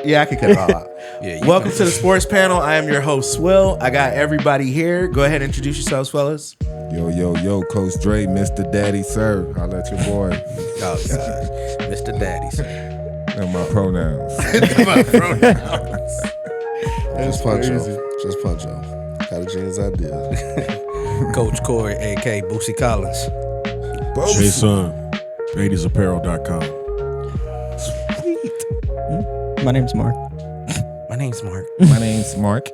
Yeah, I can cut it all out. Welcome to the sports panel. I am your host, Swill. I got everybody here. Go ahead and introduce yourselves, fellas. Yo, Coach Dre, Mr. Daddy, sir. Holla at your boy. Oh, God. Mr. Daddy, sir. And my pronouns. Just Poncho. Got a genius idea. Coach Corey, a.k.a. Boosie Collins. Jason, 80sapparel.com. My name's Mark. My name's Mark. My name's Mark.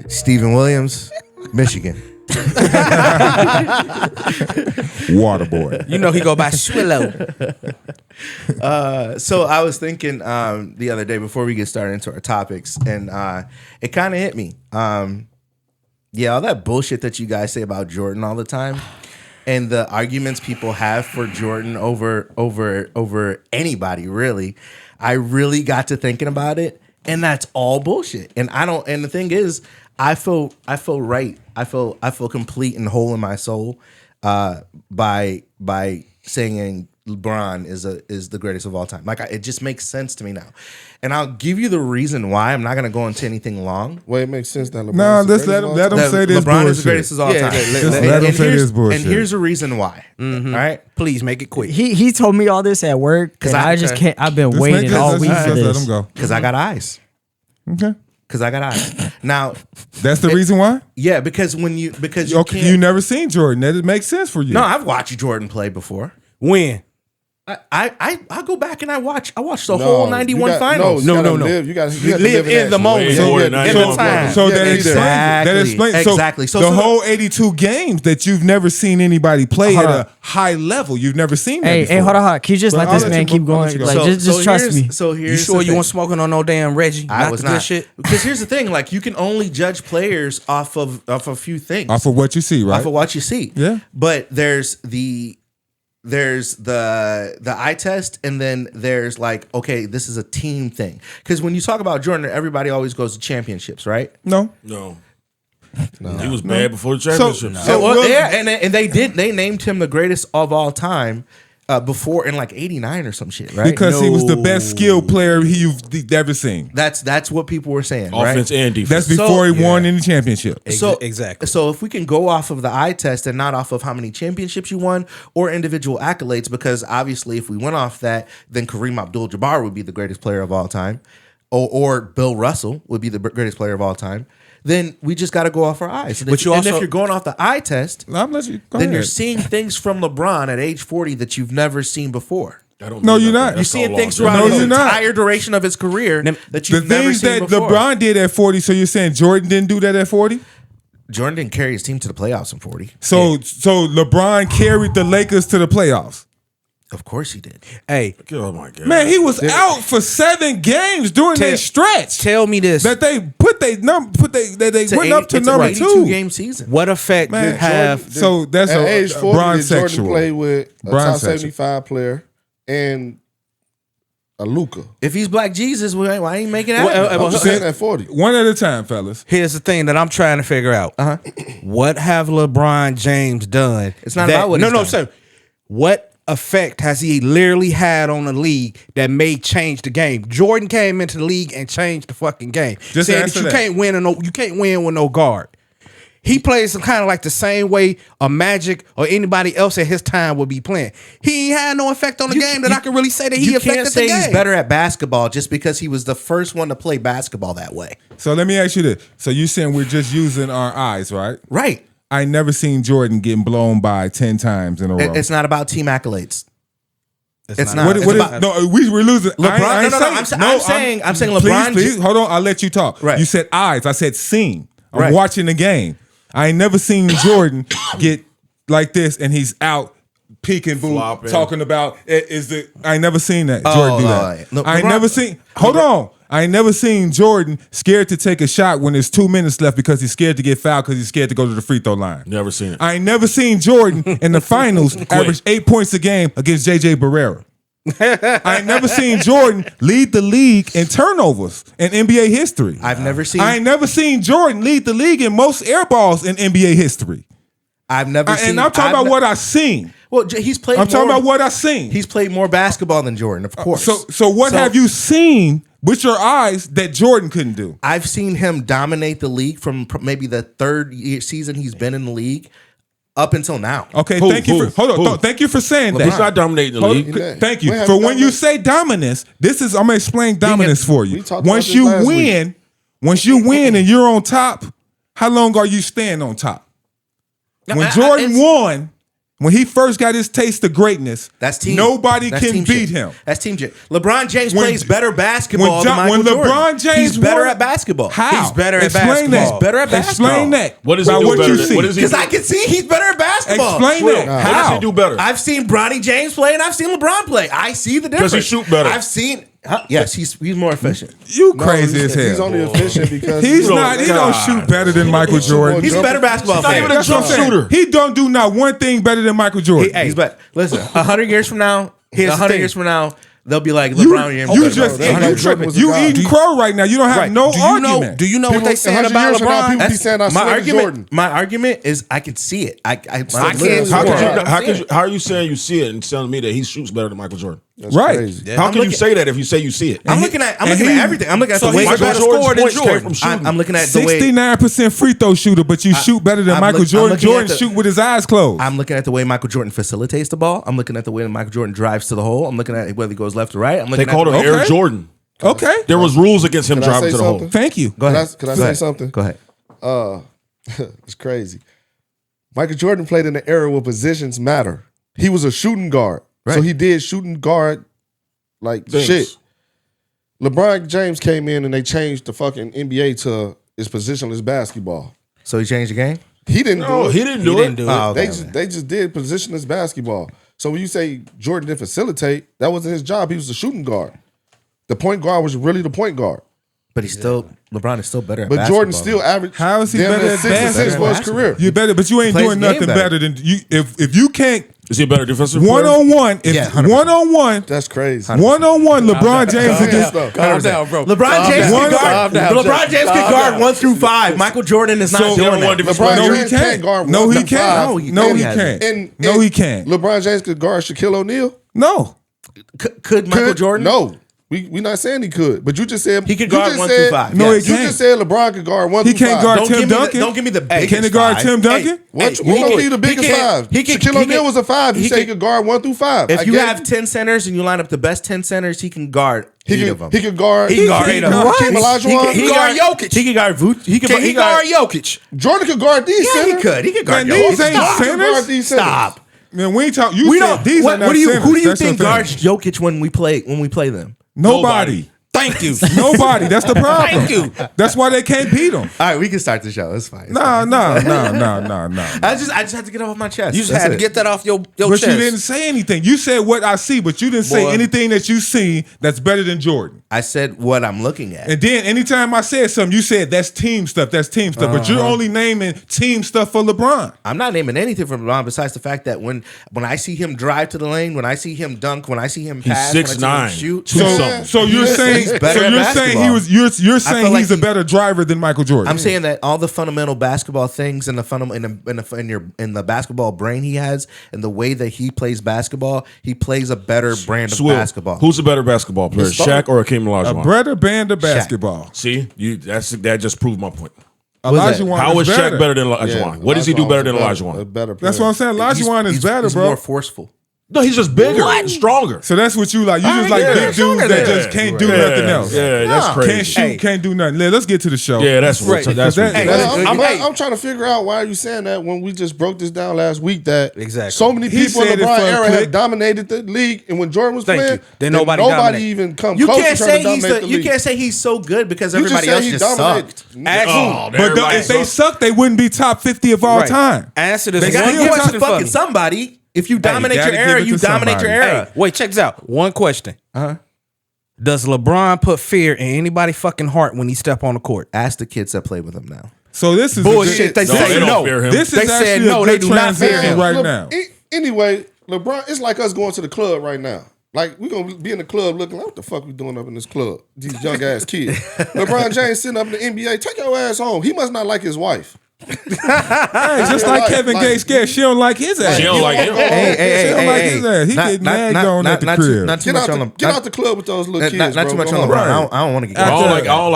Stephen Williams, Michigan. Waterboy. You know he go by Swillow. So I was thinking the other day before we get started into our topics, and it kind of hit me. Yeah, all that bullshit that you guys say about Jordan all the time, and the arguments people have for Jordan over anybody, really. I really got to thinking about it, and that's all bullshit. And I don't. And the thing is, I feel right. I feel complete and whole in my soul by saying LeBron is the greatest of all time. Like it just makes sense to me now, and I'll give you the reason why. I'm not gonna go into anything long. Well, it makes sense that LeBron. No, let's let him say this LeBron bullshit. is the greatest of all time. Let him say this bullshit. And here's the reason why. Mm-hmm. All right, Please make it quick. He told me all this at work because I just can't. I've been waiting all week for Let this. him go. because I got eyes. Okay. Because I got eyes. Now, That's the reason why? yeah, because you Okay, can't. you never seen Jordan. That makes sense for you. No, I've watched Jordan play before. When? I go back and I watch the whole 91 finals. No. You got to live in the moment. So, in the time. So that explains. Exactly. So the whole 82 games that you've never seen anybody play at a high level. You've never seen that before. Hey, hold on. Can you just let this man keep going? Like, just trust me. So here's You sure the you thing. weren't smoking on no damn Reggie? I Not was the good not. shit. Because here's the thing: like you can only judge players off of a few things, Off of what you see, right? off of what you see. Yeah. But there's the eye test, and then there's like, okay, this is a team thing. Because when you talk about Jordan, everybody always goes to championships, right? No. He was bad before the championship. And they named him the greatest of all time before in like '89 or some shit, right? Because he was the best skilled player you've ever seen. That's what people were saying, Offense right? and defense. That's before he won any championship. Exactly. So if we can go off of the eye test and not off of how many championships you won or individual accolades, because obviously if we went off that, then Kareem Abdul-Jabbar would be the greatest player of all time, or Bill Russell would be the greatest player of all time. Then we just got to go off our eyes. And if you're going off the eye test, I'm let you go then ahead. you're seeing things from LeBron at age 40 that you've never seen before. No, you're not. You're seeing things throughout the entire duration of his career that you've The never things seen that before. LeBron did at 40, so you're saying Jordan didn't do that at 40? Jordan didn't carry his team to the playoffs in 40. So LeBron carried the Lakers to the playoffs. Of course he did. Hey, Oh my God. Man, he was out for 7 games during that stretch. tell me this. That they went up to number 2. 82-game season. What effect Man, have... So that's At a age 40, Bron did Jordan sexual. play with a Bron top sexual. 75 player and a Luka? If he's Black Jesus, why ain't he making it Well, happen? I'm just saying at 40. One at a time, fellas. Here's the thing that I'm trying to figure out. What have LeBron James done? It's not about what he's done. sir. What effect has he literally had on the league that may change the game? Jordan came into the league and changed the fucking game. Just Said answer that you that. can't win with no guard. He plays some kind of like the same way a Magic or anybody else at his time would be playing. He ain't had no effect on the game that I can really say that he You affected can't say the game. he's better at basketball just because he was the first one to play basketball that way. So let me ask you this. So you saying we're just using our eyes, right? Right. I never seen Jordan getting blown by 10 times in a row. It's not about team accolades. It's What not. is, It's about- no, we're losing. LeBron. I'm saying LeBron. Please, hold on. I'll let you talk. Right. You said eyes. I said seen. I'm Right. watching the game. I ain't never seen Jordan get like this, and he's out peeking, boo, Flopping. talking about I ain't never seen that Jordan do that. right. Look, I ain't LeBron- never seen. Hold on. I ain't never seen Jordan scared to take a shot when there's 2 minutes left because he's scared to get fouled because he's scared to go to the free throw line. Never seen it. I ain't never seen Jordan in the finals average 8 points a game against JJ Barrera. I ain't never seen Jordan lead the league in turnovers in NBA history. I've never seen. I ain't never seen Jordan lead the league in most air balls in NBA history. I've never seen. And I'm talking about what I've seen. Well, he's played. I'm talking about what I've seen. He's played more basketball than Jordan, of course. So what have you seen with your eyes that Jordan couldn't do? I've seen him dominate the league from maybe the third season he's been in the league up until now. Okay, thank you for saying that. He's not dominating the league. Thank you. For when you say dominance, I'm gonna explain dominance for you. Once you win and you're on top, how long are you staying on top? When Jordan won, when he first got his taste of greatness, nobody can beat him. That's team shit. LeBron James plays better basketball than Michael Jordan. LeBron James he's better at basketball. How? He's better at basketball. He's better at basketball. Explain that. What does he do better? Because I can see he's better at basketball. Explain that. How does he do better? I've seen Bronny James play and I've seen LeBron play. I see the difference. Does he shoot better? I've seen. Yes, he's more efficient. You crazy as hell. He's only efficient because He don't shoot better than Michael Jordan. He's a better basketball He's not player. even a jump shooter. He don't do not one thing better than Michael Jordan. He's better. Listen, 100 years from now, they'll be like You LeBron James. you eating crow right now. You don't have no argument. Do you know what they saying about LeBron? People be saying Jordan. My argument is I can see it. I can't. How are you saying you see it and telling me that he shoots better than Michael Jordan? That's Right. crazy. How can you say that if you say you see it? I'm looking at everything. I'm looking at the way Michael Jordan's points came from shooting. I'm looking at the way 69% free throw shooter, but you shoot better than Michael Jordan. Jordan shoot with his eyes closed. I'm looking at the way Michael Jordan facilitates the ball. I'm looking at the way Michael Jordan drives to the hole. I'm looking at whether he goes left or right. They called him Air Jordan. Okay. There was rules against him Can I driving say to the hole. something? Thank you. Go ahead. Can I say something? Go ahead. It's crazy. Michael Jordan played in an era where positions matter. He was a shooting guard. Right. So he did shooting guard like Things. shit. LeBron James came in and they changed the fucking NBA to it's positionless basketball. So he changed the game? He didn't do it. He didn't do it. Oh, okay. They just did positionless basketball. So when you say Jordan didn't facilitate, that wasn't his job. He was the shooting guard. The point guard was really the point guard. But LeBron is still better at But basketball. Jordan still averaged. How is he damn better near at 6 assists basketball? for his career. You better, but you ain't Plays doing the game nothing better. better than you. If you can't Is he a better defensive one player? on one, if Yeah, 100%. one on one, That's crazy. one on one, LeBron James against. Calm down, bro. LeBron James down. can guard. Calm down, LeBron James can guard 1 through 5. Michael Jordan is not So- doing Number one that. defensive LeBron player. No, he James can't can't. guard No, one he through can't. five. No, he hasn't. can't. No, he can't. LeBron James could guard Shaquille O'Neal. No. Could Michael Jordan? No. We not saying he could, but you just said He could you guard just 1 said- through 5. No, yes. he You can't. just said LeBron could guard 1 He through can't 5. guard Don't Tim give me Duncan. don't give me the biggest Can he guard 5. Tim Duncan? What Hey, gonna be the biggest five? Shaquille O'Neal was a 5. You say he could guard 1 through 5. If you have 10 centers and you line up the best 10 centers, he can guard 8 of them. He could guard. He can guard 8 of them. Hakeem Olajuwon. He could guard Jokic. He can guard Vooch. He guard Jokic. Jordan could guard these Yeah, he centers. could. He could guard Man, these Jokic. ain't Stop. centers. Guard these centers. Stop. Man, we ain't talking. You We said don't. these are not Who do you centers. think That's guards Jokic when we play them? Nobody. Thank you. Nobody. That's the problem. Thank you. That's why they can't beat him. All right, we can start the show. It's fine. No. I just had to get it off my chest. You just That's had to it. get that off your But chest. you didn't say anything. You said what I see, but you didn't say Boy. anything that you see that's better than Jordan. I said what I'm looking at. And then anytime I said something, you said that's team stuff. That's team stuff. But you're only naming team stuff for LeBron. I'm not naming anything from LeBron besides the fact that when I see him drive to the lane, when I see him dunk, when I see him pass, when I see 6'9". him shoot, So you're saying He's better at you're saying basketball. you're saying like he's a better driver than Michael Jordan. I'm saying that all the fundamental basketball things and in the basketball brain he has and the way that he plays basketball, he plays a better brand of Swill, basketball. Who's a better basketball player, Shaq or Hakeem a Olajuwon? better band of basketball. See, that just proved my point. Olajuwon How is is Shaq better than Olajuwon? Yeah, What does he do better than A Olajuwon? better player. That's what I'm saying. Olajuwon is better, he's bro. more forceful. No, he's just bigger and stronger. So that's what you like. You just like yeah, big dudes that just can't do nothing else. Yeah, that's crazy. Can't shoot, can't do nothing. Let's get to the show. Yeah, that's Right. that's That- ridiculous. I'm trying to figure out why are you saying that when we just broke this down last week that Exactly. so many He people in said the it LeBron for a era click. have dominated the league, and when Jordan was Thank playing, you. Then nobody dominated. even come You close can't to trying say to he's dominate the you league. can't say he's so good because You everybody said else he just dominated. sucked. But everybody if they sucks. suck, they wouldn't be top 50 of all Right. time. Answer this They got one to give it to question for fucking me. somebody. If you dominate gotta your give era, it you to dominate your somebody. era. Hey, wait, check this out. One question. Does LeBron put fear in anybody's fucking heart when he step on the court? Ask the kids that play with him now. So this is Bullshit. They No, say they don't no. fear him. This They is said actually no, a they good do not fear transition him. right now. Anyway, LeBron, it's like us going to the club right now. Like, we're going to be in the club looking like, what the fuck we doing up in this club? These young ass kids. LeBron James sitting up in the NBA, take your ass home. He must not like his wife. Hey, just like Kevin Gates scared, she don't like his ass. She don't like him. She don't like his ass. He get nagged on at the crib. Not too much on Get out the club with those little kids. Not too much on LeBron. I don't want to get. I don't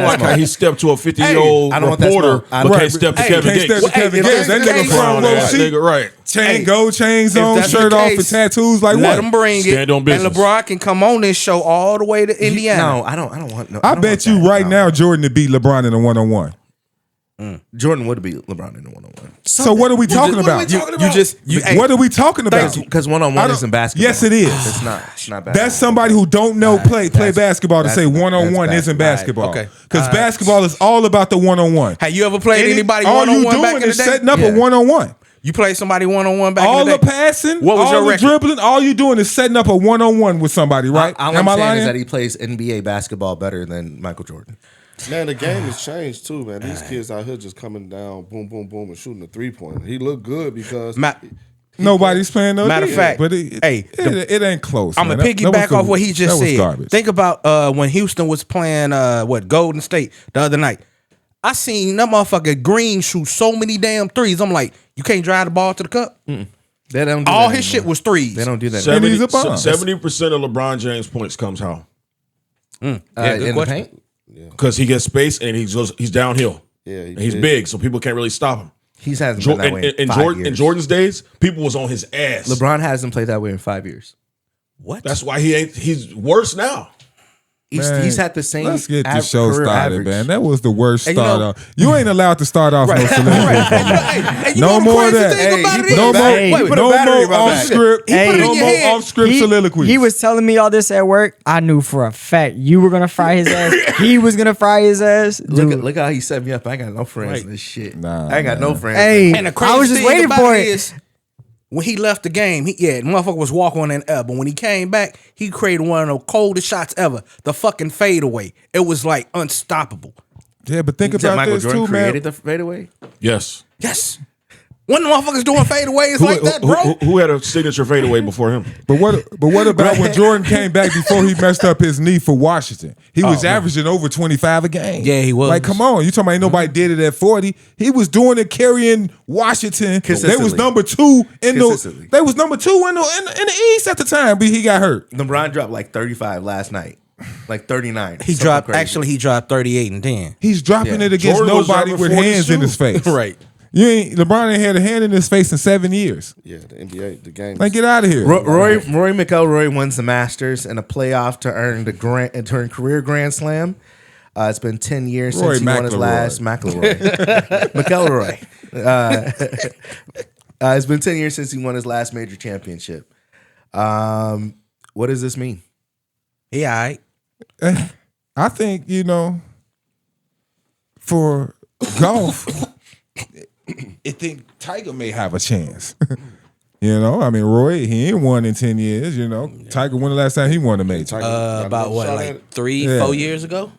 like how he stepped to a 50-year-old reporter, but can't step to Kevin Gates. That nigga front row seat. Right. Gold chains on, shirt off, and tattoos. Like let what? him bring Stand it, on business. and LeBron can come on this show all the way to Indiana. No, I don't want. No, I bet you right now Jordan to beat LeBron in a 1-on-1. Jordan would be LeBron in a 1-on-1. So what are we talking about? What are we talking about? Because 1-on-1 isn't basketball. Yes, it is. It's not basketball. That's somebody who don't know play basketball to say 1-on-1 isn't basketball. Okay. Because basketball is all about the 1-on-1. Have you ever played anybody all you 1-on-1 back in doing the is day? setting up a 1-on-1. You played somebody 1-on-1 back All in the the day? passing, What was all your the record? dribbling, all you doing is setting up a 1-on-1 with somebody, right? All Am I I'm saying lying? is that he plays NBA basketball better than Michael Jordan. Man, the game has changed too, man. These kids out here just coming down, boom, boom, boom, and shooting a 3-pointer. He looked good because Nobody's playing no Matter of fact, but it ain't close. I'm man. gonna piggyback off what he just said. Garbage. Think about when Houston was playing Golden State the other night. I seen that motherfucker Green shoot so many damn threes. I'm like, you can't drive the ball to the cup. They don't. Do All that his anymore. shit was threes. They don't do that. 70% a bomb. of LeBron James' points comes how? Good in the question. paint? Because he gets space and he's downhill. Yeah, And he's big, so people can't really stop him. He's hasn't been that way in 5 years. In Jordan's days, people was on his ass. LeBron hasn't played that way in 5 years. What? That's why he's worse now. He's had the same. Let's get the show career started, average. man. That was the worst Hey, start off. You ain't allowed to start off no soliloquy. Hey, you No know the more of crazy that. thing about it is- No more, Hey, put a no battery in more my off back. script. Hey, put it in No your more head. off script soliloquies. He was telling me all this at work. I knew for a fact you were gonna fry his ass. He was gonna fry his ass. Dude. Look how he set me up. I ain't got no friends in this shit. Nah, I ain't got no friends. Hey, And the crazy I was just thing waiting about for it it. is, when he left the game, the motherfucker was walking on an L. But when he came back, he created one of the coldest shots ever. The fucking fadeaway. It was like unstoppable. Yeah, but think You said about Michael this Jordan too, man. created the fadeaway. Yes. Yes. When the motherfuckers doing fadeaways like that, bro. Who had a signature fadeaway before him? But what about when Jordan came back before he messed up his knee for Washington? He was averaging over 25 a game. Yeah, he was. Like, come on. You talking about ain't nobody did it at 40. He was doing it carrying Washington. They was number 2 in the they was number 2 in the East at the time, but he got hurt. LeBron dropped like 35 last night. Like 39. He Something dropped, crazy. actually, he dropped 38 and 10. He's dropping it against Jordan was nobody dropping with 40s hands in too. his face. Right. LeBron ain't had a hand in his face in 7 years. Yeah, the NBA, the game. Like, get out of here. Roy McIlroy wins the Masters in a playoff to earn the career Grand Slam. It's been 10 years Roy since he won his last McIlroy. It's been 10 years since he won his last major championship. What does this mean? Yeah, all right. I think, for golf, I think Tiger may have a chance. I mean, Roy, he ain't won in 10 years, Tiger, when the last time he won a major? About what, like 3-4 years ago?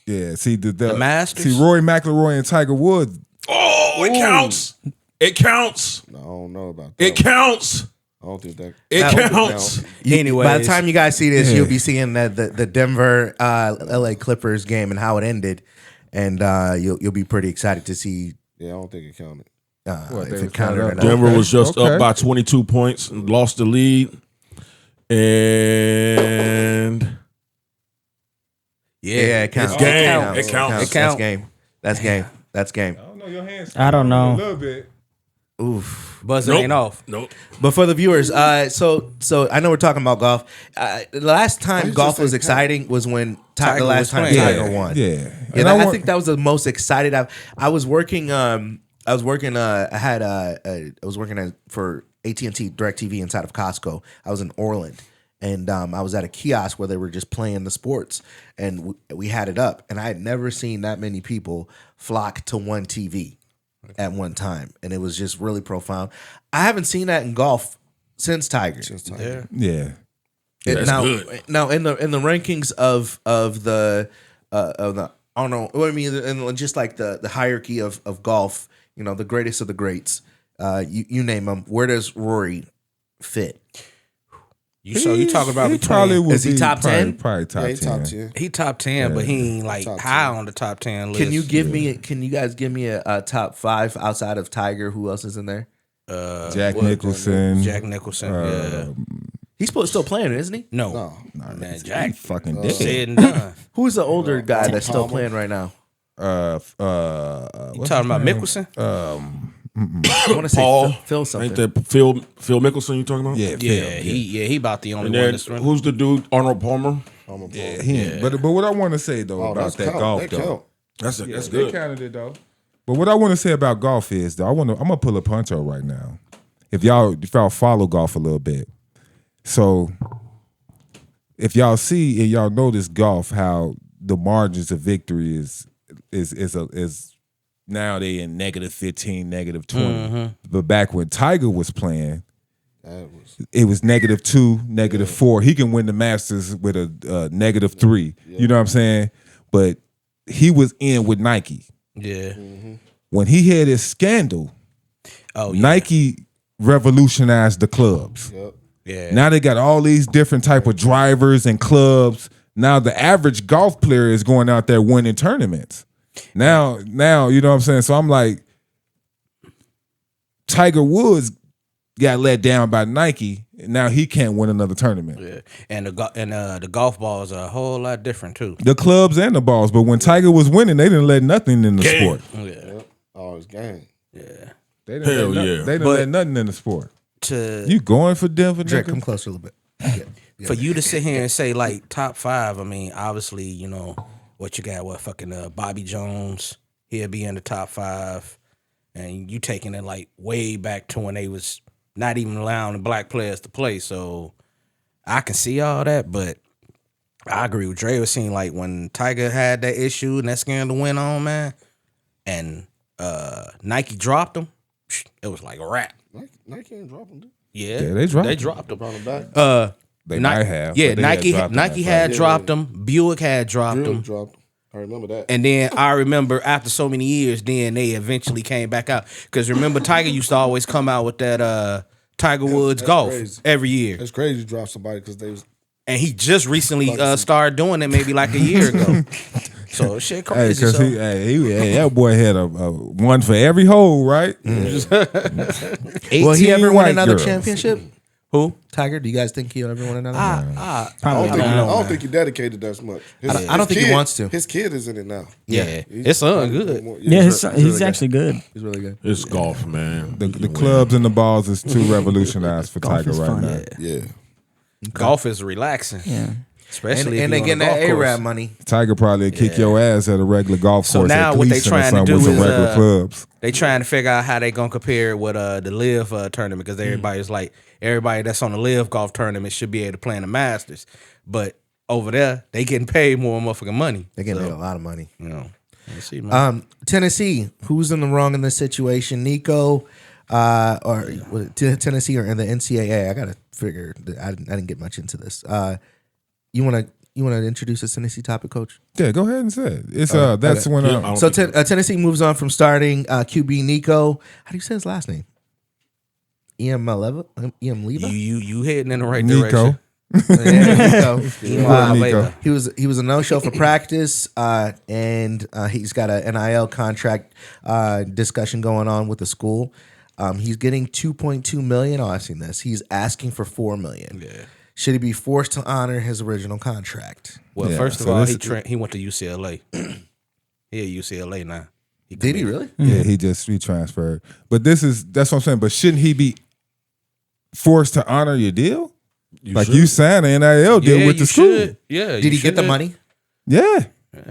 Yeah, see, the Masters? See, Roy McIlroy and Tiger Woods. Oh, it counts. It counts. I don't know about that. It counts. I don't think that. It counts. Anyways. By the time you guys see this, you'll be seeing the Denver LA Clippers game and how it ended. And you'll be pretty excited to see Yeah, I don't think it counted. if it counted or not. Denver was just Okay. up by 22 points and lost the lead. And Yeah, it counts. It's game. It It counts. counts. That's game. That's game. That's game. I don't know, your hands. I don't know. A little bit. Oof. Buzzer ain't off. Nope. But for the viewers, so I know we're talking about golf. The last time golf was exciting was when Tiger the last was time playing. Tiger won. Yeah. Yeah, And I think that was the most excited I was working. I was working for AT&T DirecTV inside of Costco. I was in Orland, and I was at a kiosk where they were just playing the sports, and we had it up, and I had never seen that many people flock to one TV at one time, and it was just really profound. I haven't seen that in golf since Tiger. Yeah. That's good. Now in the rankings of the I don't know what I mean, and just like the hierarchy of golf, the greatest of the greats, you name them. Where does Rory fit? You talking about he between? probably would Is he be top 10? Probably top Yeah, 10. he top 10. He top 10, but he ain't like Top high 10. on the top 10 list. Can you give me? Can you guys give me a top 5 outside of Tiger? Who else is in there? Jack Nicholson. Jack Nicholson. Yeah. He's still playing, isn't he? No, man, Jack Fucking dead. said and done. Who's the older guy that's still Palmer. playing right now? You talking about Mickelson? I want to say Paul. Phil something. Ain't that Phil Mickelson you talking about? Yeah, Yeah, Phil, he about the only And one then that's running. who's the dude? Arnold Palmer. Yeah, he. But what I want to say though Oh, about that's that count. golf That though. count. That's They good. counted it though. But what I want to say about golf is though, I'm gonna pull a puncho right now. If y'all follow golf a little bit, so if y'all see and y'all notice golf, how the margins of victory is now they in -15, -20. But back when Tiger was playing, it was -2, -4. He can win the Masters with a -3. You know what I'm saying? But he was in with Nike. Yeah. When he had his scandal, Oh, yeah. Nike revolutionized the clubs. Yeah. Now they got all these different type of drivers and clubs. Now the average golf player is going out there winning tournaments. Now, you know what I'm saying? So I'm like, Tiger Woods got let down by Nike. And now he can't win another tournament. Yeah. And the golf balls are a whole lot different too. The clubs and the balls. But when Tiger was winning, they didn't let nothing in the sport. Yeah. Oh, it's game. Yeah. They didn't Hell let yeah. They didn't let nothing in the sport. You You going for Denver, Drake, nigga? come closer a little bit. Yeah. for you to sit here and say like top 5, I mean, obviously, you know, what you got, fucking Bobby Jones, he'll be in the top 5. And you taking it like way back to when they was not even allowing the black players to play. So I can see all that, but I agree with Dre. It seemed like when Tiger had that issue and that scandal went on, man, and Nike dropped him, it was like a wrap. Nike ain't dropping, dude. Yeah, they dropped him. dropped him. Brought him back. They might have. Yeah, but they had Nike dropped him Nike at had first. dropped him. Buick had dropped Drill him. dropped him. I remember that. And then I remember after so many years, then they eventually came back out. Because remember, Tiger used to always come out with that Tiger Woods that's golf crazy. every year. It's crazy to drop somebody because they was. And he just recently started doing it maybe like a year ago. So shit Hey, crazy. because So. that boy had a one for every hole, right? Will he ever win white another girls. championship? Who? Tiger? Do you guys think he'll ever win another? I Probably don't not. think he dedicated that much. I don't think he wants to. His kid is in it now. Yeah. It's good. Yeah, he's actually good. He's really good. It's golf, man. The clubs and the balls is too revolutionized for Golf Tiger is right fun. now. Yeah. Golf is relaxing. Yeah. Especially And if they you're on getting a that golf course. A-Rab money. Tiger probably kick your ass at a regular golf So course. now at what they Gleason or trying to something do with some is, regular clubs. They trying to figure out how they gonna compare it with the Live tournament because everybody's like everybody that's on the Live golf tournament should be able to play in the Masters, but over there they getting paid more motherfucking money. They're getting a lot of money. You know, let's see, man. Tennessee, who's in the wrong in this situation? Nico, or was it Tennessee or in the NCAA? I gotta figure. I didn't get much into this. You wanna introduce this Tennessee topic, Coach? Yeah, go ahead and say it. It's that's okay. when Yeah, I don't So think Tennessee moves on from starting QB Nico. How do you say his last name? EM Leva. You heading in the right Nico. direction. Yeah, Nico. Nico. He was a no-show for practice, and he's got an NIL contract discussion going on with the school. He's getting $2.2 million. Oh, I've seen this. He's asking for $4 million. Yeah. Should he be forced to honor his original contract? Well, Yeah, first of so all, this- he went to UCLA. He at UCLA now. Did he really? Yeah, he transferred. But that's what I'm saying. But shouldn't he be forced to honor your deal? should. You signed an NIL deal with the school. Should. Yeah. Did he get the money? Yeah.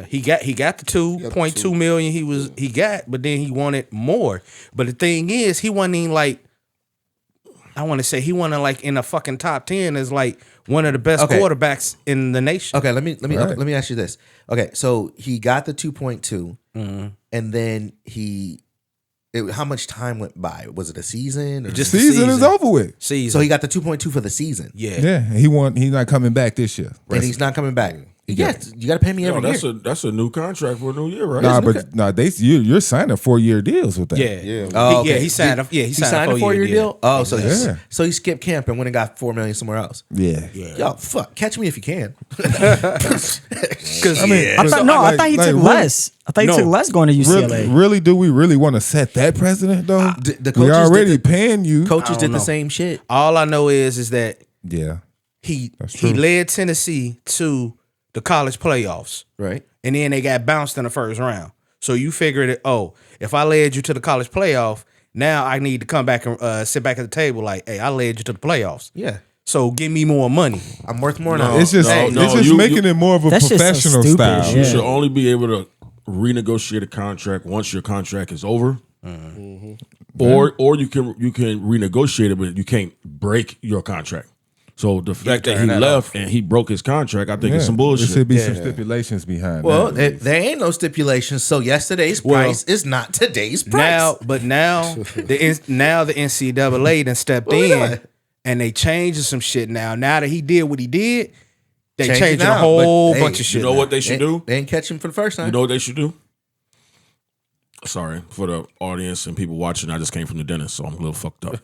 He got the 2.2 million he got, but then he wanted more. But the thing is, he wasn't even like I want to say he wasn't like in the fucking top 10 as like one of the best quarterbacks in the nation. Okay, let me Right. let me ask you this. Okay, so he got the 2.2, and then how much time went by? Was it a season? Or Just the Season is over with. Season. So he got the 2.2 for the season. yeah. Yeah, he's not coming back this year. And he's not coming back. Yes, you got to pay me every year. That's a new contract for a new year, right? You're signing 4-year deals with that. Yeah. Oh, okay. He signed a He signed a 4-year deal. Oh, so Yeah. he skipped camp and went and got $4 million somewhere else. Yeah. Yo, fuck, catch me if you can. Because I thought he took less. I thought he took less going to UCLA. Really, do we really want to set that precedent though? The we coaches already paying you. Coaches did the same shit. all I know is that Yeah. he true. led Tennessee to the college playoffs, Right. and then they got bounced in the first round. So you figured it. Oh, if I led you to the college playoff, now I need to come back and sit back at the table like, hey, I led you to the playoffs. Yeah. So give me more money. I'm worth more now. It's just making it more of a That's just so professional stupid, style. yeah. You should only be able to renegotiate a contract once your contract is over, or you can renegotiate it, but you can't break your contract. So the fact that he left and he broke his contract, I think it's some bullshit. There should be some stipulations behind Well, that. there ain't no stipulations. So yesterday's price is not today's price. Now the NCAA then stepped in and they changed some shit now. Now that he did what he did, they Change it changed a now, whole but, bunch hey, of shit. You know what they should do? They ain't catch him for the first time. You know what they should do? Sorry for the audience and people watching. I just came from the dentist, so I'm a little fucked up.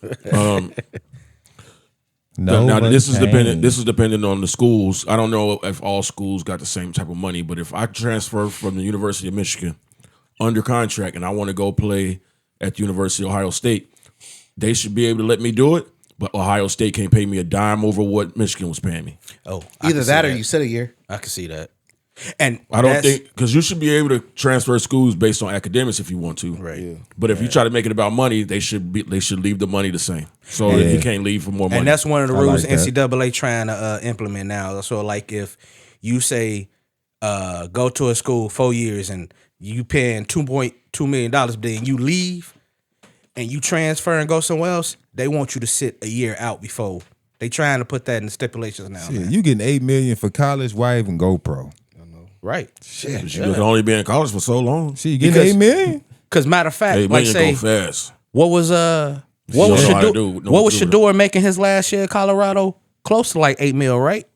Now this is dependent. This is dependent on the schools. I don't know if all schools got the same type of money, but if I transfer from the University of Michigan under contract and I want to go play at the University of Ohio State, they should be able to let me do it. But Ohio State can't pay me a dime over what Michigan was paying me. Oh, Either that or you sit a year. I can see that. And I don't think because you should be able to transfer schools based on academics if you want to. Right. Yeah. But if you try to make it about money, they should leave the money the same. So he can't leave for more money. And that's one of the rules like that. NCAA trying to implement now. So like if you say go to a school 4 years and you paying $2.2 million, but then you leave and you transfer and go somewhere else, they want you to sit a year out before. They trying to put that in the stipulations now. Shit, you getting $8 million for college? Why even go pro? Right. Shit, you can only be in college for so long. See, you getting $8 million? Because matter of fact, Hey, like man, say, go fast. what was Shedeur making his last year at Colorado? Close to like $8 million, right?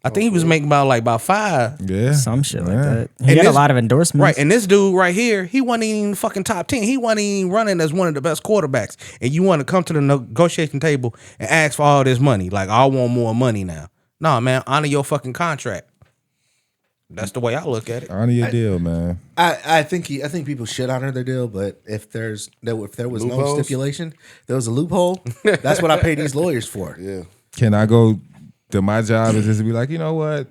I think he was making about 5. Yeah. Some shit like that. He And had a this- lot of endorsements. Right, and this dude right here, he wasn't even fucking top 10. He wasn't even running as one of the best quarterbacks. And you want to come to the negotiation table and ask for all this money. Like, I want more money now. Nah, man, honor your fucking contract. That's the way I look at it. Honor your deal, man. I think people should honor their deal, but if there was no stipulation, there was a loophole. That's what I pay these lawyers for. Yeah. Can I go to my job and just be like, you know what?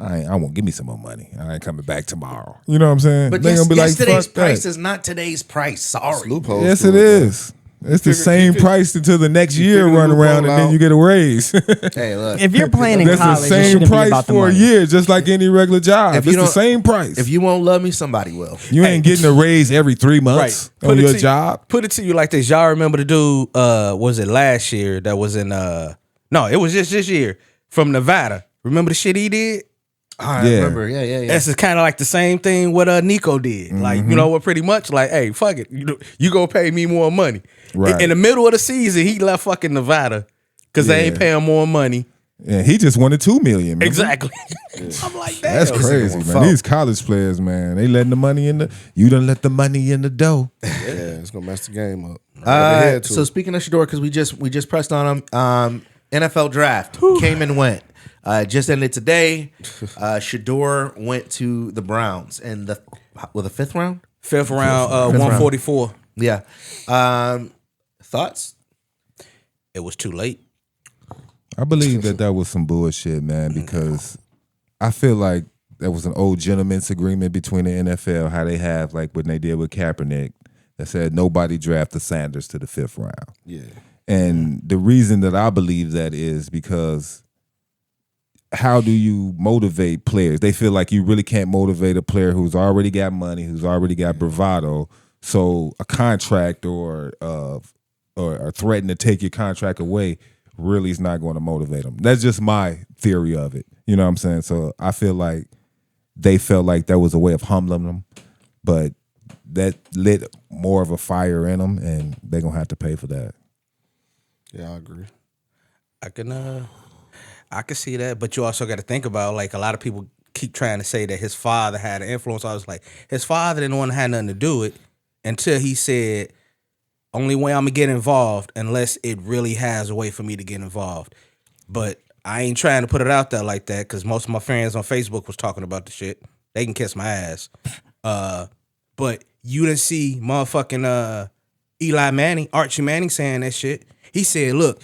I won't give me some more money. I ain't coming back tomorrow. You know what I'm saying? But They gonna be yesterday's fuck price that. is not today's price. Sorry. Loopholes. Yes, to it is. It's the same price until the next year figure the run around and loophole then out. you get a raise. Hey, look. If you're playing in That's the college, it same shouldn't be price about the for a money. year, just like any regular job. If It's you the don't- same price. If you won't love me, somebody will. You ain't getting a raise every 3 months on your job. Put it to you like this. Y'all remember the dude, was it last year that was in, no, it was just this year from Nevada. Remember the shit he did? I Yeah. remember. Yeah. That's kind of like the same thing what Nico did. Like, you know what, pretty much like, hey, fuck it. You gonna pay me more money. Right. In the middle of the season, he left fucking Nevada because they ain't paying more money. Yeah, he just wanted $2 million. Remember? Exactly. I'm like, damn. That's crazy, man. These college players, man, they letting the money in the. You done let the money in the dough. Yeah, it's gonna mess the game up. So speaking of Shedeur, because we just pressed on him. NFL draft came and went. Just ended today. Shedeur went to the Browns and the 5th round. 5th round, 144. Yeah. Thoughts? It was too late. I believe that was some bullshit, man, because I feel like there was an old gentleman's agreement between the NFL, how they have, like what they did with Kaepernick, that said nobody drafted Sanders to the 5th round. Yeah. And the reason that I believe that is because how do you motivate players? They feel like you really can't motivate a player who's already got money, who's already got bravado. So a contract or threaten to take your contract away really is not going to motivate them. That's just my theory of it. You know what I'm saying? So I feel like they felt like that was a way of humbling them, but that lit more of a fire in them, and they're going to have to pay for that. Yeah, I agree. I can I can see that, but you also got to think about, like, a lot of people keep trying to say that his father had an influence. I was like, his father didn't want to have nothing to do with it until he said, only way I'm going to get involved unless it really has a way for me to get involved. But I ain't trying to put it out there like that because most of my friends on Facebook was talking about the shit. They can kiss my ass. But you didn't see motherfucking Eli Manning, Archie Manning saying that shit. He said, look,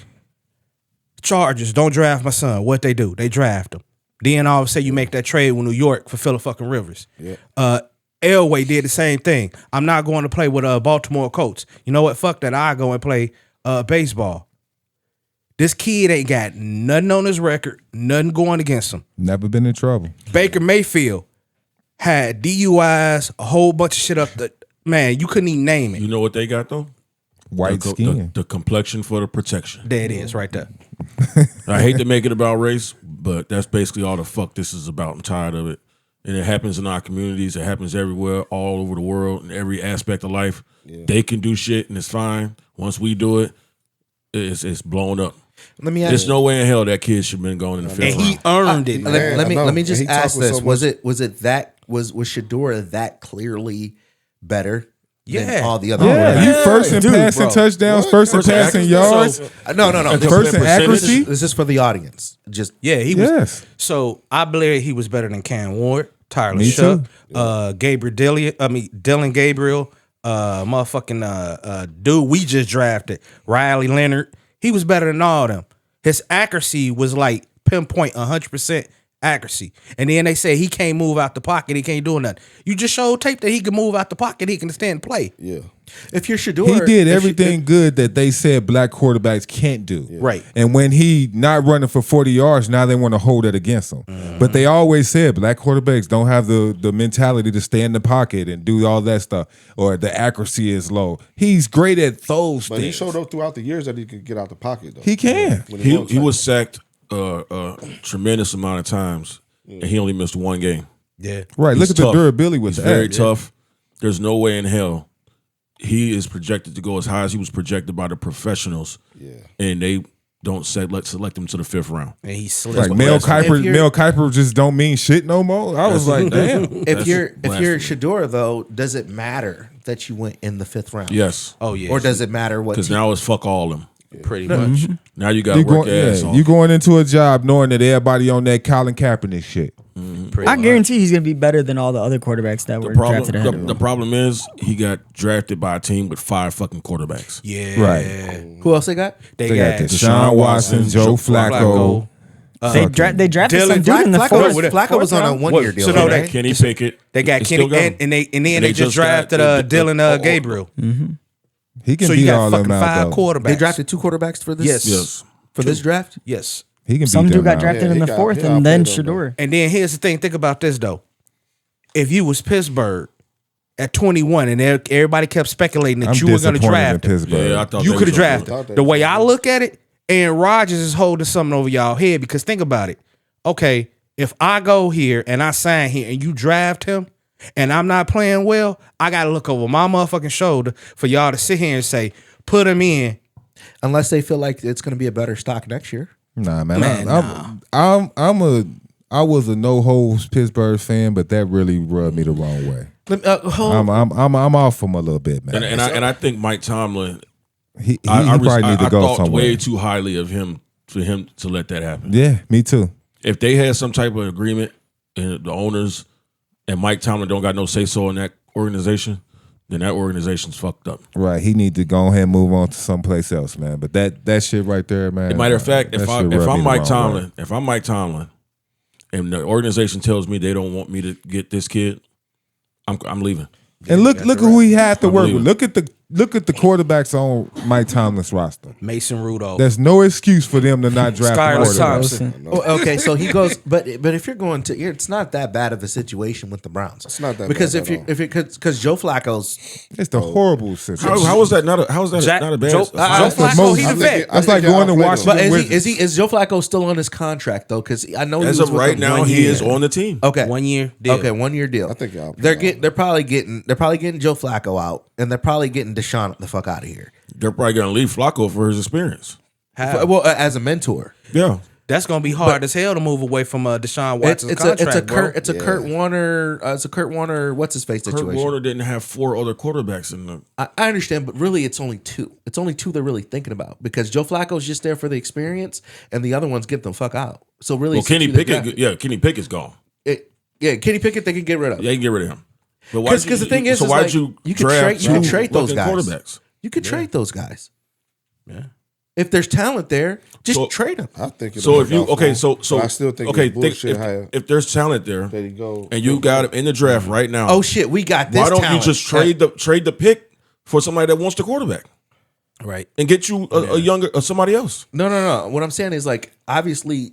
Chargers, don't draft my son. What they do? They draft him. Then all of a sudden you make that trade with New York for Phillip fucking Rivers. Yeah. Elway did the same thing. I'm not going to play with Baltimore Colts. You know what? Fuck that. I go and play baseball. This kid ain't got nothing on his record, nothing going against him. Never been in trouble. Baker Mayfield had DUIs, a whole bunch of shit up the man. You couldn't even name it. You know what they got though? White skin. The complexion for the protection. There it is, right there. I hate to make it about race, but that's basically all the fuck this is about. I'm tired of it. And it happens in our communities. It happens everywhere, all over the world, in every aspect of life. Yeah. They can do shit and it's fine. Once we do it, it's blown up. Let me ask There's no way in hell that kid should have been going in the fifth round. And he earned it. Let me just ask this: was Shedeur that clearly better? Than all the other. Yeah, you first in passing touchdowns, first in passing yards. No. First in accuracy. This is for the audience. Just he was. Yes. So I believe he was better than Cam Ward, Tyler Shuck, Dylan Gabriel, dude we just drafted, Riley Leonard. He was better than all of them. His accuracy was like pinpoint 100% accuracy. And then they say he can't move out the pocket. He can't do nothing. You just showed tape that he can move out the pocket. He can stand and play. Yeah. If you're Shedeur, he did everything good that they said black quarterbacks can't do. Yeah. Right. And when he not running for 40 yards, now they want to hold it against him. Mm-hmm. But they always said black quarterbacks don't have the mentality to stay in the pocket and do all that stuff, or the accuracy is low. He's great at those things. He showed up throughout the years that he could get out the pocket, though. He can. He was sacked a tremendous amount of times, and he only missed one game. Yeah. Right. Look at the durability with that. He's very tough. There's no way in hell he is projected to go as high as he was projected by the professionals. Yeah. And they don't select him to the fifth round. And he slipped. Like Mel Kiper just don't mean shit no more. I was like, damn. If you're Shedeur though, does it matter that you went in the fifth round? Yes. Oh yeah. Or does it matter what? Because now it's fuck all them. Pretty much. Now you got to work your ass off. You going into a job knowing that everybody on that Colin Kaepernick shit. I guarantee he's going to be better than all the other quarterbacks that were drafted ahead of him. The problem is he got drafted by a team with 5 fucking quarterbacks. Yeah. Right. Who else they got? They got Deshaun Watson, Joe Flacco. They drafted some dude in the fourth. Flacco was on a 1-year deal. So no, right? Kenny Pickett. They got Kenny, and then they just drafted Dylan Gabriel. Mm-hmm. He can so beat you got all fucking them 5 out, quarterbacks. They drafted 2 quarterbacks for this. Yes. For this draft. Yes. He can Some beat dude got out. drafted in the fourth, and then Shedeur. And then here's the thing. Think about this though. If you was Pittsburgh at 21, and everybody kept speculating that you were going to draft him, I thought you could have drafted. The way I look at it, Aaron Rodgers is holding something over y'all head because think about it. Okay, if I go here and I sign here and you draft him, and I'm not playing well, I got to look over my motherfucking shoulder for y'all to sit here and say, put him in. Unless they feel like it's going to be a better stock next year. Nah, man. I was a no holds Pittsburgh fan, but that really rubbed me the wrong way. I'm off him a little bit, man. And I think Mike Tomlin, he probably need to go thought somewhere. way too highly of him for him to let that happen. Yeah, me too. If they had some type of agreement and the owners and Mike Tomlin don't got no say so in that organization, then that organization's fucked up. Right. He need to go ahead and move on to someplace else, man. But that shit right there, man. As a matter of fact, if I'm Mike Tomlin and the organization tells me they don't want me to get this kid, I'm leaving. And look at who he had to work with. Look at the quarterbacks on Mike Tomlin's roster. Mason Rudolph. There's no excuse for them to not draft Skylar Thompson. Okay, so he goes, but if you're going to, it's not that bad of a situation with the Browns. It's not that because bad because Joe Flacco's, it's the horrible situation. How is that not a bad? Joe Flacco, he's a vet. That's like going to Washington. But is Joe Flacco still on his contract though? Because I know as of right now he is on the team. Okay, 1 year deal. Okay, 1 year deal. I think they're probably getting Joe Flacco out, and they're probably getting Deshaun the fuck out of here. They're probably going to leave Flacco for his experience. Well, as a mentor. Yeah. That's gonna be hard as hell to move away from Deshaun Watson's contract, bro. It's a Kurt Warner. It's a Kurt Warner. What's his face situation? Kurt Warner didn't have 4 other quarterbacks in the. I understand, but really, it's only 2. It's only 2 they're really thinking about because Joe Flacco's just there for the experience, and the other ones get the fuck out. So really, Well, Kenny Pickett's gone. Kenny Pickett they can get rid of. Yeah, you can get rid of him. Because the thing is, so why did you can trade those guys? Quarterbacks? You could trade those guys. Yeah. If there's talent there, just trade them. I think. So if you so I still think it's bullshit. If there's talent there, there you go, and you got him in the draft right now. Oh shit, we got this. Why don't talent. you just trade the pick for somebody that wants the quarterback, Right, and get you a younger somebody else? No. What I'm saying is like obviously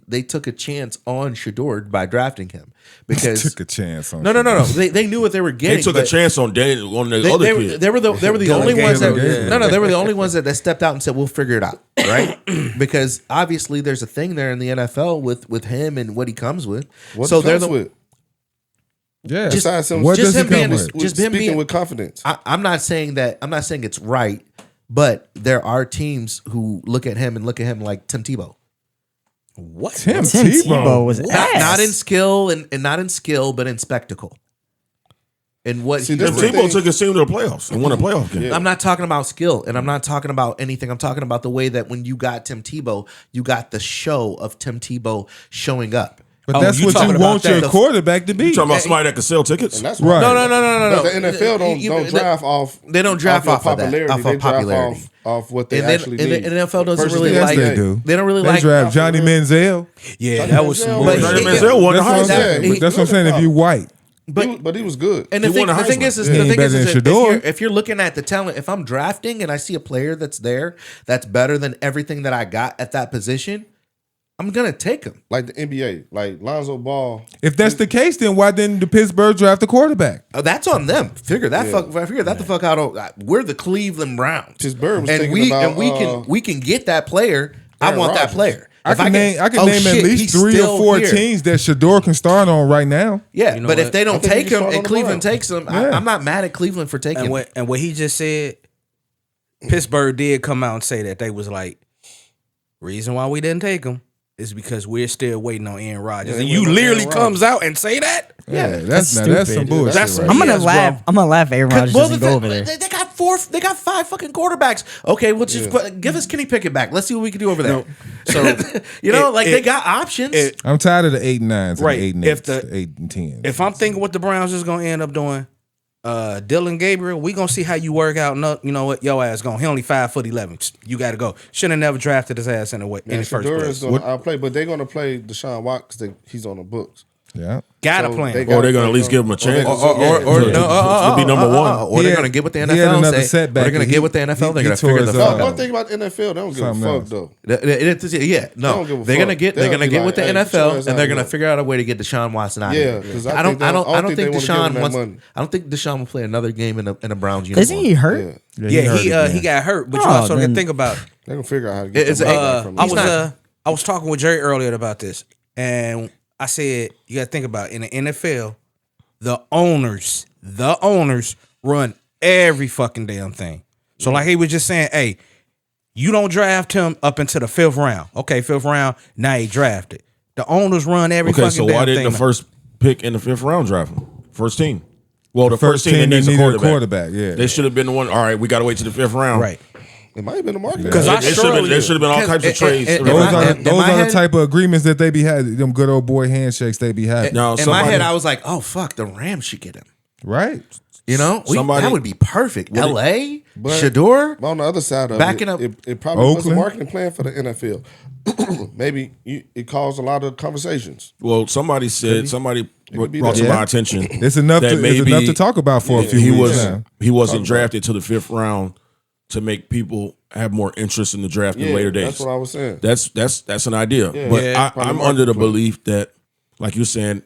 they took a chance on Shedeur by drafting him because took a chance on. No. They knew what they were getting. They took a chance on the other kid. They were the only ones that they were the only ones that stepped out and said we'll figure it out, right? Because obviously there's a thing there in the NFL with him and what he comes with. Yeah, just him being with confidence. I'm not saying it's right, but there are teams who look at him like Tim Tebow. What? Tim Tebow was not in skill and not in skill, but in spectacle. And what Tebow took his team to the playoffs and won a playoff game. Yeah. I'm not talking about skill, and I'm not talking about anything. I'm talking about the way that when you got Tim Tebow, you got the show of Tim Tebow showing up. But that's what you want your quarterback to be. You talking about somebody that can sell tickets? And that's right. No. The NFL don't draft off. They don't draft off popularity. Off of popularity. Off what they actually need. And the NFL doesn't really yes, like. They do. They don't really they like draft Johnny Manziel. Yeah, that was some But Johnny Manziel won the Heisman. That's what I'm saying. If you white. But he was good. And the thing is if you're looking at the talent, if I'm drafting and I see a player that's there that's better than everything that I got at that position, I'm gonna take him. Like the NBA, like Lonzo Ball. If that's the case, then why didn't the Pittsburgh draft a quarterback? That's on them. Figure that the fuck out. We're the Cleveland Browns. Pittsburgh was and we can get that player. I want that player. I can name at least 3 or 4 teams that Shedeur can start on right now. Yeah, but if they don't take him and Cleveland takes him, I'm not mad at Cleveland for taking him. And what he just said, Pittsburgh did come out and say that they was like, reason why we didn't take him is because we're still waiting on Aaron Rodgers. And you literally comes out and say that? Yeah, that's some bullshit. I'm gonna laugh. I'm gonna laugh. Aaron Rodgers doesn't go over there. They got 5 fucking quarterbacks. Okay, well, just give us Kenny Pickett back. Let's see what we can do over there. No. So they got options. I'm tired of the 8-9s, right? And 8 and 10. If I'm thinking what the Browns is gonna end up doing, Dylan Gabriel, we gonna see how you work out. No, you know what? Your ass gone. He only 5'11". You got to go. Should have never drafted his ass in the first place. Is gonna play, but they're gonna play Deshaun Watson because he's on the books. Yeah, gotta play him. Or they're gonna at least give him a chance. Or be number one. Or they're gonna get with the NFL. They're gonna get with the NFL. They're gonna figure the fuck out. One thing about the NFL, they don't give a fuck though. They're gonna get with the NFL and they're gonna figure out a way to get Deshaun Watson out. Yeah, because I don't think Deshaun wants. I don't think Deshaun will play another game in a Browns uniform. Isn't he hurt? Yeah, he got hurt. But you also got to think about it. They're gonna figure out how to get him back from it. I was talking with Jerry earlier about this, and I said, you got to think about it. In the NFL, the owners run every fucking damn thing. So like he was just saying, hey, you don't draft him up into the 5th round. Okay, 5th round, now he drafted. The owners run every fucking damn thing. Okay, so why didn't the first pick in the 5th round draft him? First team. Well, the first team that needs a quarterback. Yeah, they should have been the one. All right, we got to wait to the 5th round. Right. It might have been the market. Because there should have been all types of trades. Those are the type of agreements that they be having. Them good old boy handshakes they be having. In my head, I was like, oh, fuck, the Rams should get him. Right. You know, that would be perfect. L.A., Shedeur. On the other side of it probably was a marketing plan for the NFL. Maybe it caused a lot of conversations. Well, somebody brought to my attention. It's enough to talk about for a few weeks. He wasn't drafted to the 5th round to make people have more interest in the draft in later days. That's what I was saying. That's an idea. Yeah, but I'm under the belief that, like you're saying,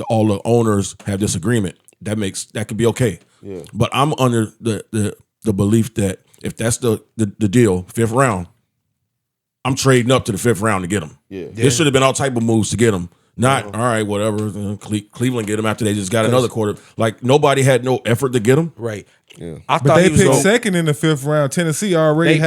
all the owners have this agreement. That could be okay. Yeah. But I'm under the belief that if that's the deal, 5th round, I'm trading up to the 5th round to get him. Yeah. There should have been all type of moves to get him. Not all right, whatever. Cleveland get him after they just got another quarter. Like nobody had no effort to get him. Right. Yeah. I But thought they he was picked gonna, second in the 5th round. Tennessee already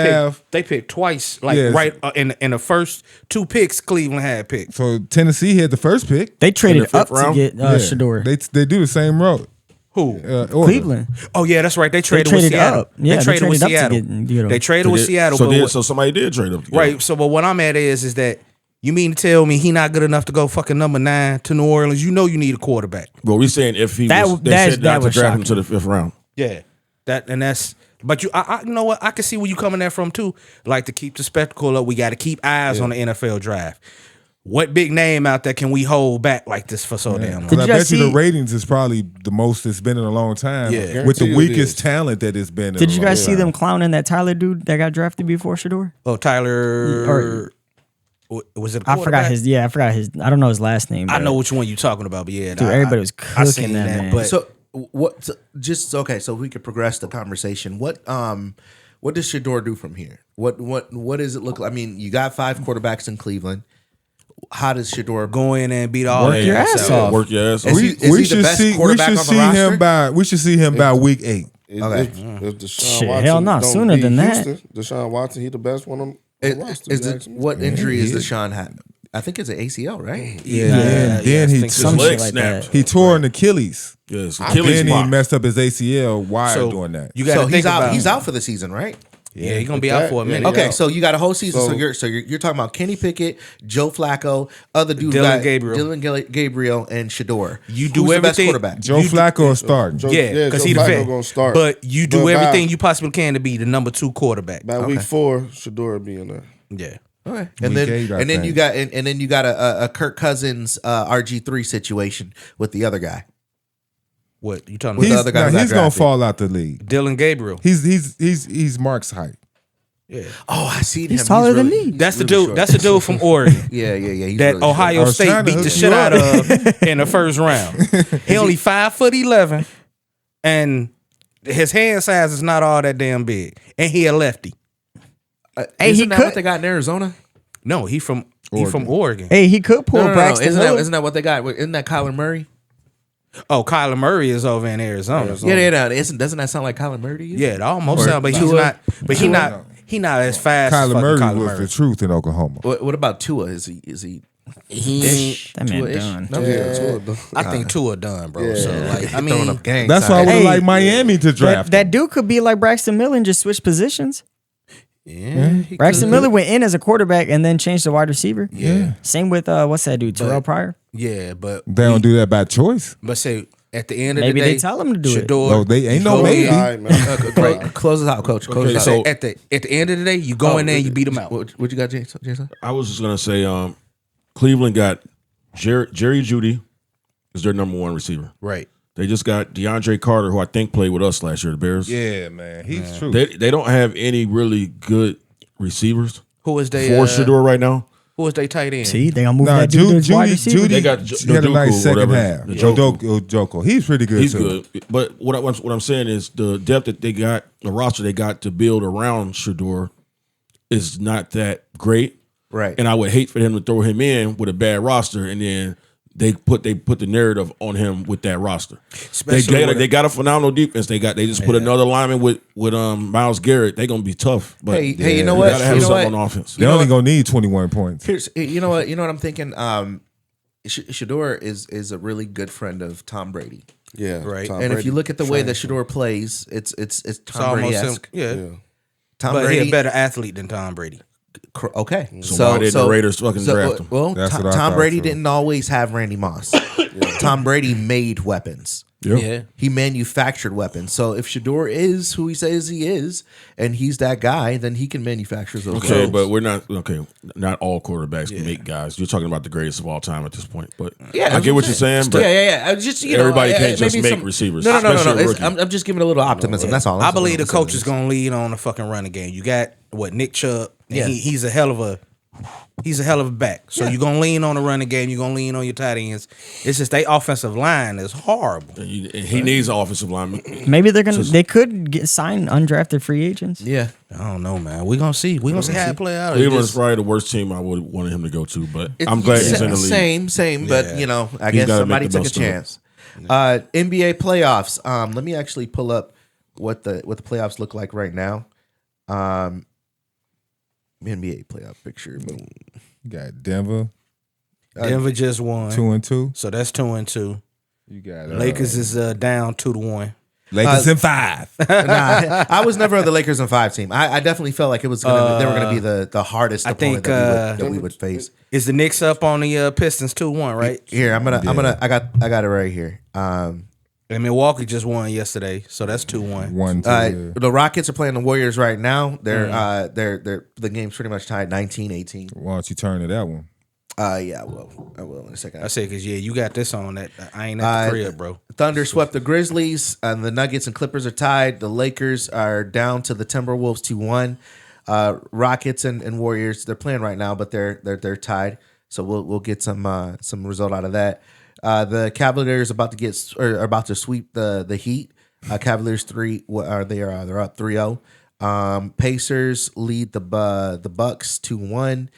they picked twice, like Yes. right in the first 2 picks Cleveland had picked. So Tennessee had the first pick. They traded fifth up to round? get Shedeur. They do the same road. Who? Order. Cleveland. Oh yeah, that's right. They traded with traded Seattle. up. Yeah, they traded with traded up to Seattle. get him. They traded with Seattle. So somebody did trade up. Right. So, but what I'm at is that you mean to tell me he not good enough to go fucking number 9 to New Orleans? You know you need a quarterback. But we saying if he That- was, they that's- said not that to was draft him shocking. to the 5th round. Yeah. But you know what? I can see where you coming there from too. Like to keep the spectacle up, we got to keep eyes on the NFL draft. What big name out there can we hold back like this for so damn long? Did I you bet guys you the see- ratings is probably the most it's been in a long time. Yeah. With the Guarantee it weakest is. talent that it's been. Did you guys see them clowning that Tyler dude that got drafted before Shedeur? Oh, Tyler. Was it? I forgot his. Yeah, I forgot his. I don't know his last name. I but- know which one you're talking about, but yeah, Dude, everybody was cooking that man. But So what? So we could progress the conversation. What does Shedeur do from here? What does it look like? I mean, you got 5 quarterbacks in Cleveland. How does Shedeur go in and beat all Work their your ass ass out. off. Work your ass. Is off. he- the best quarterback on the roster? We should see him by week 8. Okay. If Deshaun Shit, Watson hell no, don't sooner beat than that. Houston, Deshaun Watson, he the best one on the roster. What injury is Deshaun had? I think it's an ACL, right? Then he His some leg shit like snapped. that. he tore an Achilles. Yes, Achilles Then he pop. messed up his ACL while So doing that. you got So to think he's out. about. He's out for the season, right? Yeah, he's gonna be out for a Yeah. minute. Okay, out. so you got a whole season. So, So- you're talking about Kenny Pickett, Joe Flacco, other dude, Dylan Gabriel. Gabriel, and Shedeur. You do Who's the best everything- quarterback? Joe Flacco is starting. Yeah, because Joe he the Flacco vet. gonna start. But you do But by- everything you possibly can to be the number 2 quarterback. By week 4, Shedeur will be in there. Yeah. Okay, and Week then 8, I and then think. you got and then you got a Kirk Cousins RG3 situation with the other guy. What you talking With about? the other guy who got He's gonna drafted. fall out the league. Dylan Gabriel. He's Mark's height. Yeah. Oh, I see him. He's taller than really- me. That's the really dude. short. That's the dude from Oregon. Yeah. He's That really short. I Ohio was State trying to beat the hook shit you out up. of in the first round. He only 5'11", and his hand size is not all that damn big, and he a lefty. Hey, Isn't he that could- what they got in Arizona? No, he from Oregon. Hey, he could pull No. Braxton Isn't Miller. that what they got? Isn't that Kyler Murray? Oh, Kyler Murray is over in Arizona. Yeah. Doesn't that sound like Kyler Murray to you? Yeah, it almost Or sounds, but he's Tua. not. But he not as fast. as Kyler fucking Murray Kyler was Murray. the truth in Oklahoma. What about Tua? Is he? That man Tua-ish? done. No, I think Tua done, bro. So like, I throwing mean, up gang That's why I signs. would Hey, like Miami to draft. That dude could be like Braxton Miller and just switch positions. yeah, he Braxton could. Miller went in as a quarterback and then changed to wide receiver. Yeah. Same with what's that dude? Terrell Pryor. Yeah, but They don't do that by choice. But say at the end of Maybe the day, they tell him to do it. Shedeur, No, they ain't no go maybe. in. All right, man. Great. Close us out, coach. Close Okay, us so- out. At the end of the day, you go in there and you beat them out. What you got, Jason? I was just gonna say, Cleveland got Jerry Jeudy is their number 1 receiver. Right. They just got DeAndre Carter, who I think played with us last year, the Bears. Yeah, man. He's true. They don't have any really good receivers Who is they? for Shedeur right now. Who is they tight end? See, they gonna move Nah, that dude to wide receiver. Judy They got had a Njoku nice or second whatever. half. Njoku. Ojoko. He's pretty good. He's too. good, but what I'm saying is the depth that they got, the roster they got to build around Shedeur is not that great. Right. And I would hate for them to throw him in with a bad roster, and then they put the narrative on him with that roster. They got a phenomenal defense. They just put another lineman with Myles Garrett. They're gonna be tough. But Hey, you know you what? gotta have You know something what? on offense. They're only gonna need 21 points. Here's you know what I'm thinking. Shedeur is a really good friend of Tom Brady, Yeah, Right. Tom and if Brady. you look at the way that Shedeur plays, it's It's Tom Brady almost esque. yeah. Tom But Brady, he a better athlete than Tom Brady. Okay, So why didn't the Raiders fucking draft him? Well, That's what I Tom thought, Brady too. didn't always have Randy Moss. Tom Brady made weapons. Yeah. He manufactured weapons. So if Shedeur is who he says he is, and he's that guy, then he can manufacture those Okay, weapons. but we're not okay. Not all quarterbacks can make guys. You're talking about the greatest of all time at this point. But Yeah, I get what you're saying. But yeah. I just everybody can't just maybe make receivers, No. especially a It's- rookie. I'm just giving a little optimism. That's all. I believe the coach is gonna lead on the fucking running game. You got what Nick Chubb. And Yeah. he's a hell of a He's a hell of a back. So you're gonna lean on the running game. You're gonna lean on your tight ends. It's just their offensive line is horrible. And he needs an offensive lineman. Maybe they could sign undrafted free agents. Yeah. I don't know, man. We're gonna see. We're gonna see how it play out. Cleveland's probably the worst team I would have wanted him to go to, but I'm glad he's in the league. Same, but you know, I guess gotta somebody make the took a most of it. chance. NBA playoffs. Let me actually pull up what the playoffs look like right now. NBA playoff picture. Boom. You got Denver Denver just won, 2-2. so that's 2-2. You got Lakers is down 2-1. Lakers in 5. Nah, I was never the Lakers in 5 team. I definitely felt like it was gonna they were gonna be the hardest opponent that we would face. Is the Knicks up on the Pistons 2-1, right? Here, I got it right here. And Milwaukee just won yesterday, so that's 2-1. 1-2. The Rockets are playing the Warriors right now. They're the game's pretty much tied 19-18. Why don't you turn to that one? Yeah, I will in a second. I said, because, you got this on. That I ain't at the crib, bro. Thunder swept the Grizzlies, and the Nuggets and Clippers are tied. The Lakers are down to the Timberwolves 2-1. Rockets and Warriors, they're playing right now, but they're tied. So we'll get some result out of that. The Cavaliers are about to sweep the Heat. Cavaliers they're up 3-0. Pacers lead the Bucks 2-1.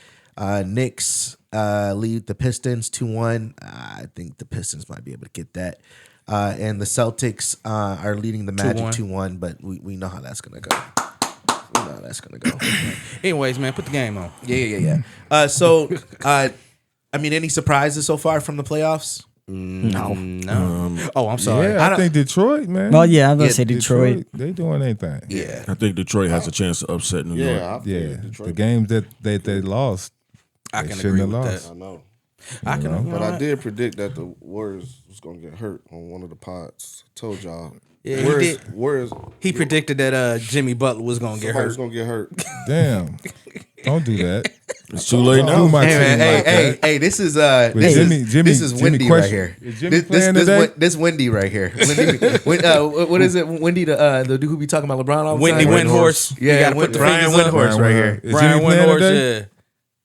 Knicks lead the Pistons 2-1. I think the Pistons might be able to get that. And the Celtics are leading the Magic 2-1, but we know how that's gonna go. Anyways, man, put the game on. Yeah. So, any surprises so far from the playoffs? No. Oh, I'm sorry. Yeah, I think Detroit, man. Well, yeah, I'm gonna say Detroit. They doing anything. Yeah. I think Detroit has a chance to upset New York. Yeah. The games that they lost, I they can shouldn't agree have with lost. that. I know. I can, But I did predict that the Warriors was going to get hurt on one of the pods. Told y'all. Yeah, he did. Warriors. He predicted that Jimmy Butler was gonna get hurt. Was going to get hurt. Damn. Don't do that. It's too late now. Do my Hey man, team like that. hey, this is Jimmy Wendy right question. here. Is Jimmy playing today? This Wendy right here. What is it? Wendy, the dude who be talking about LeBron all the Whitney time? Windhorse. Yeah, You gotta put the Brian fingers up. Windhorse right here. Is Brian Jimmy playing Windhorse. today? Yeah.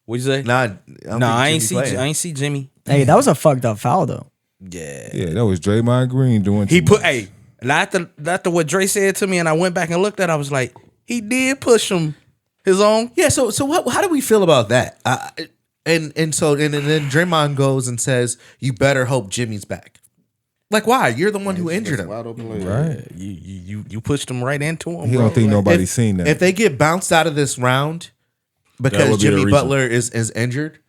What'd you say? Nah, I ain't see Jimmy. Hey, that was a fucked up foul though. Yeah. Yeah, that was Draymond Green doing He too put much. after what Dre said to me, and I went back and looked at it, I was like, he did push him his own. Yeah. So how do we feel about that? And then Draymond goes and says, "You better hope Jimmy's back." Like, why? You're the one who injured him. Wide open lane. Right. You pushed him right into him. He bro. don't think nobody's seen that. If they get bounced out of this round That because would be the Jimmy reason. Butler is injured,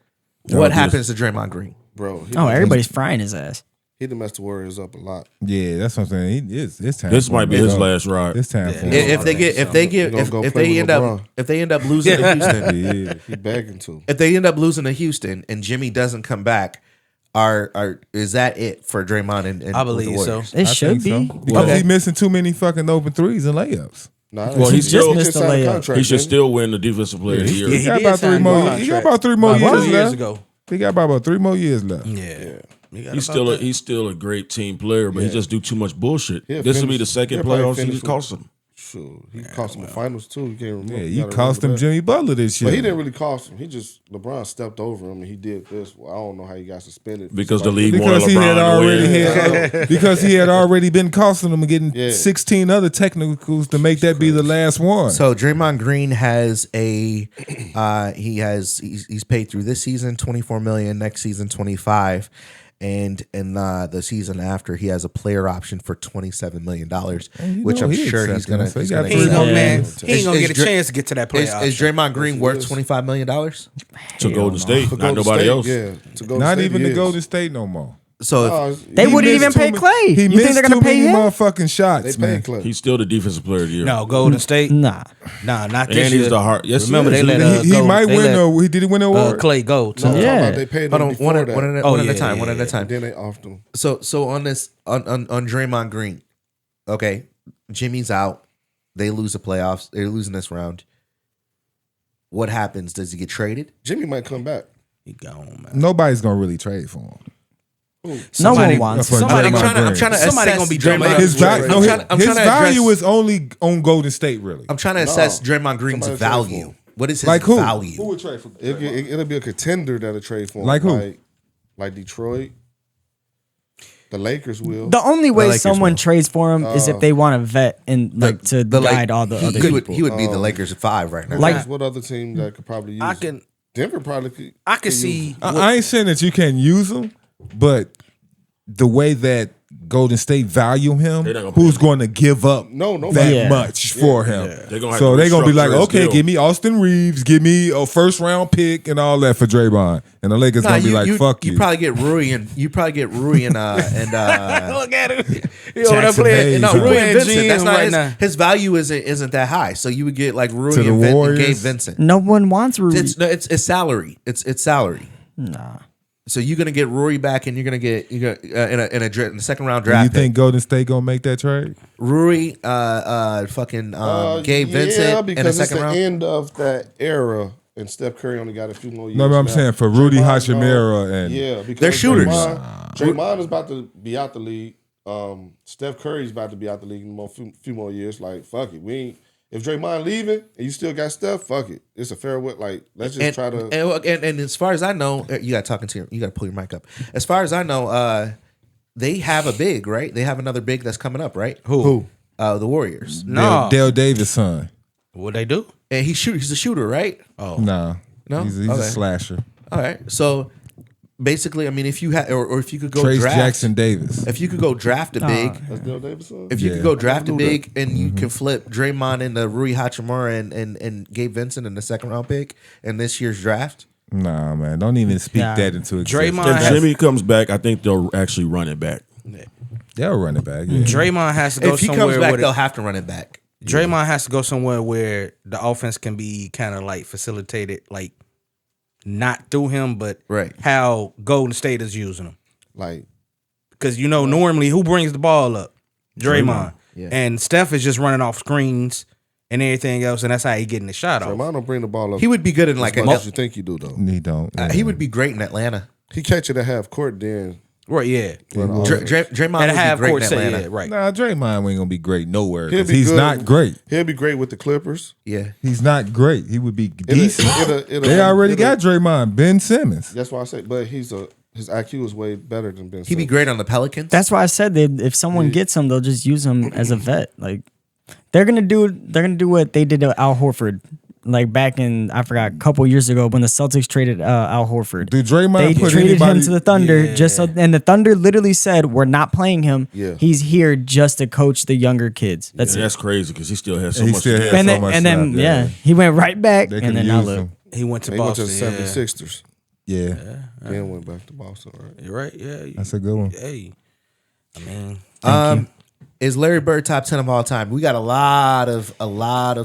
would what be happens to Draymond Green? Bro, Oh, everybody's frying his ass. he done messed the Warriors up a lot. Yeah, that's what I'm saying. It's time. This for might him be to his go. last ride. It's time for him. If they end up losing to Houston, Yeah. He begging to. if they end up losing to Houston and Jimmy doesn't come back, is that it for Draymond and I believe with the so. Warriors? It I should think be. so. Because Okay. he's missing too many fucking open threes and layups. Nah, Well, he's just still missed the layup. he should still win the defensive player of the year. Yeah, He got did about sign 3 more. contract. He got about 3 more About years 2 left. years ago. He got about 3 more years left. Yeah. He's still a great team player, but he just do too much bullshit. He'll This will be finish- the second he'll probably playoffs he finish just cost him. Sure, he cost him the finals too. You can't remember. Yeah, You you gotta cost him remember that. Jimmy Butler this year. But he didn't really cost him. LeBron stepped over him and he did this. Well, I don't know how he got suspended. Because the Somebody- league wanted Because he had LeBron to already win. because he had already been costing them and getting Yeah. 16 other technicals to make that be the last one. So Draymond Green has he's paid through this season $24 million, next season $25 million, and in the season after he has a player option for $27 million, which I'm sure he's gonna. So he he's got gonna He ain't Yeah. gonna, man. Is- He ain't gonna is get a chance to get to that playoff. Is Draymond Green worth is. $25 million? To Golden State, To not Golden nobody State, else. Yeah, to go Not State even he to go is. to state no more. So if, No, They He wouldn't even missed pay too Clay. He You think missed they're gonna too pay many him? motherfucking shots, they man. paid Clay. He's still the defensive player of the year. No, Golden State. Nah. Nah, not And this he's year. the heart. Yes, Remember he they is. let He go, might they win. let, He did he win the award? Clay go. No, So I'm talking Yeah. about they paid him hold on, before one at that. a Oh, time, yeah, one at a time. Then they offed him. So on this on Draymond Green, okay, Jimmy's out. They lose the playoffs. They're losing this round. What happens? Does he get traded? Jimmy might come back. he gone, man. Nobody's gonna really trade for him. No one wants him. Somebody- I'm trying to Somebody assess gonna be Draymond. Draymond. His, Trade. his I'm trying to value address- is only on Golden State, really. I'm trying to assess Draymond Green's Somebody trade for value. him. What is his Like who? value? Who would trade for? It'll be a contender that'll trade for him. Like who? Like Detroit. The Lakers will. The only way Lakers someone will. trades for him is if they want a vet and like to guide all the other people. He would be the Lakers 5 right now. Like- What other team that could probably use him? Denver probably could. I can see. I ain't saying that you can't use them, but the way that Golden State value him, They're not gonna who's pay him. going to give up nobody. that Yeah. much for him? They're gonna have So to they're going to be like, restructure his okay, deal. give me Austin Reeves, give me a first round pick and all that for Draymond. And the Lakers going to be like, fuck you. You probably get Rui and Look at him. He over there Jackson playing. Hayes, no, huh? Rui playing and Vincent. That's GM not right now. his value isn't that high. So you would get like Rui To the and Gabe Warriors? Vincent. No one wants Rui. It's salary. It's salary. Nah. So you're gonna get Rory back, and you're gonna get in a second round Do draft. you think Golden State going to make that trade? Rory, Gabe Vincent in a because second it's round? the end of that era, and Steph Curry only got a few more years. No, but I'm now. saying for Rudy Draymond's Hachimura gone. and Yeah, because They're shooters. Draymond is about to be out the league. Steph Curry's about to be out the league in a few more years. Like, fuck it, we ain't. If Draymond leaving and you still got Steph, fuck it. It's a fair way. Like, let's just try to. And as far as I know, you got to pull your mic up. As far as I know, they have a big, right? They have another big that's coming up, right? Who? The Warriors. No. Dale Davis' son. What they do? And he's a shooter, right? Oh, No. No? He's a Okay. slasher. All right. So basically, I mean, if you had, or if you could go Trace draft Jackson Davis. if you could go draft a big, That's Dale Davidson. if you Yeah. could go draft a I never knew big, and you can flip Draymond into Rui Hachimura and Gabe Vincent in the second round pick in this year's draft. Nah, man. Don't even speak Nah. that into existence. Draymond If Jimmy comes back, I think they'll actually run it back. They'll run it back. Yeah. Draymond has to go If he somewhere comes back, where they'll have to run it back. Draymond has to go somewhere where the offense can be kind of like facilitated, like not through him, but Right. how Golden State is using him. Like, Because normally who brings the ball up? Draymond. Yeah. And Steph is just running off screens and everything else, and that's how he getting the shot off. Draymond don't bring the ball up. He would be good in like as much as you think you do, though. He don't. he would be great in Atlanta. He catch it at half court, then Right, yeah. Draymond And would have be great court in set, Atlanta. yeah, right. Nah, Draymond ain't gonna be great nowhere He'll because be he's good. not great. he'll be great with the Clippers. Yeah. He's not great. He would be decent. It'll- They already it'll- got Draymond, Ben Simmons. That's why I say, but his IQ is way better than Ben. He'd be Simmons. great on the Pelicans. That's why I said that if someone gets him, they'll just use him as a vet. Like they're gonna do what they did to Al Horford. Like back in, I forgot, a couple years ago when the Celtics traded Al Horford. Did Draymond They put traded anybody? him to the Thunder and the Thunder literally said, "We're not playing him. Yeah. He's here just to coach the younger kids." That's And it. that's crazy because he still has so He much. still to has give. And so then, much and then left, yeah, he went right back, They and could then use now look. him. He went to He went to Boston. the Yeah. 76ers. Yeah, Then went back to Boston, right? You're right, yeah. that's a good one. Hey, I mean, Is Larry Bird top 10 of all time? We got a lot of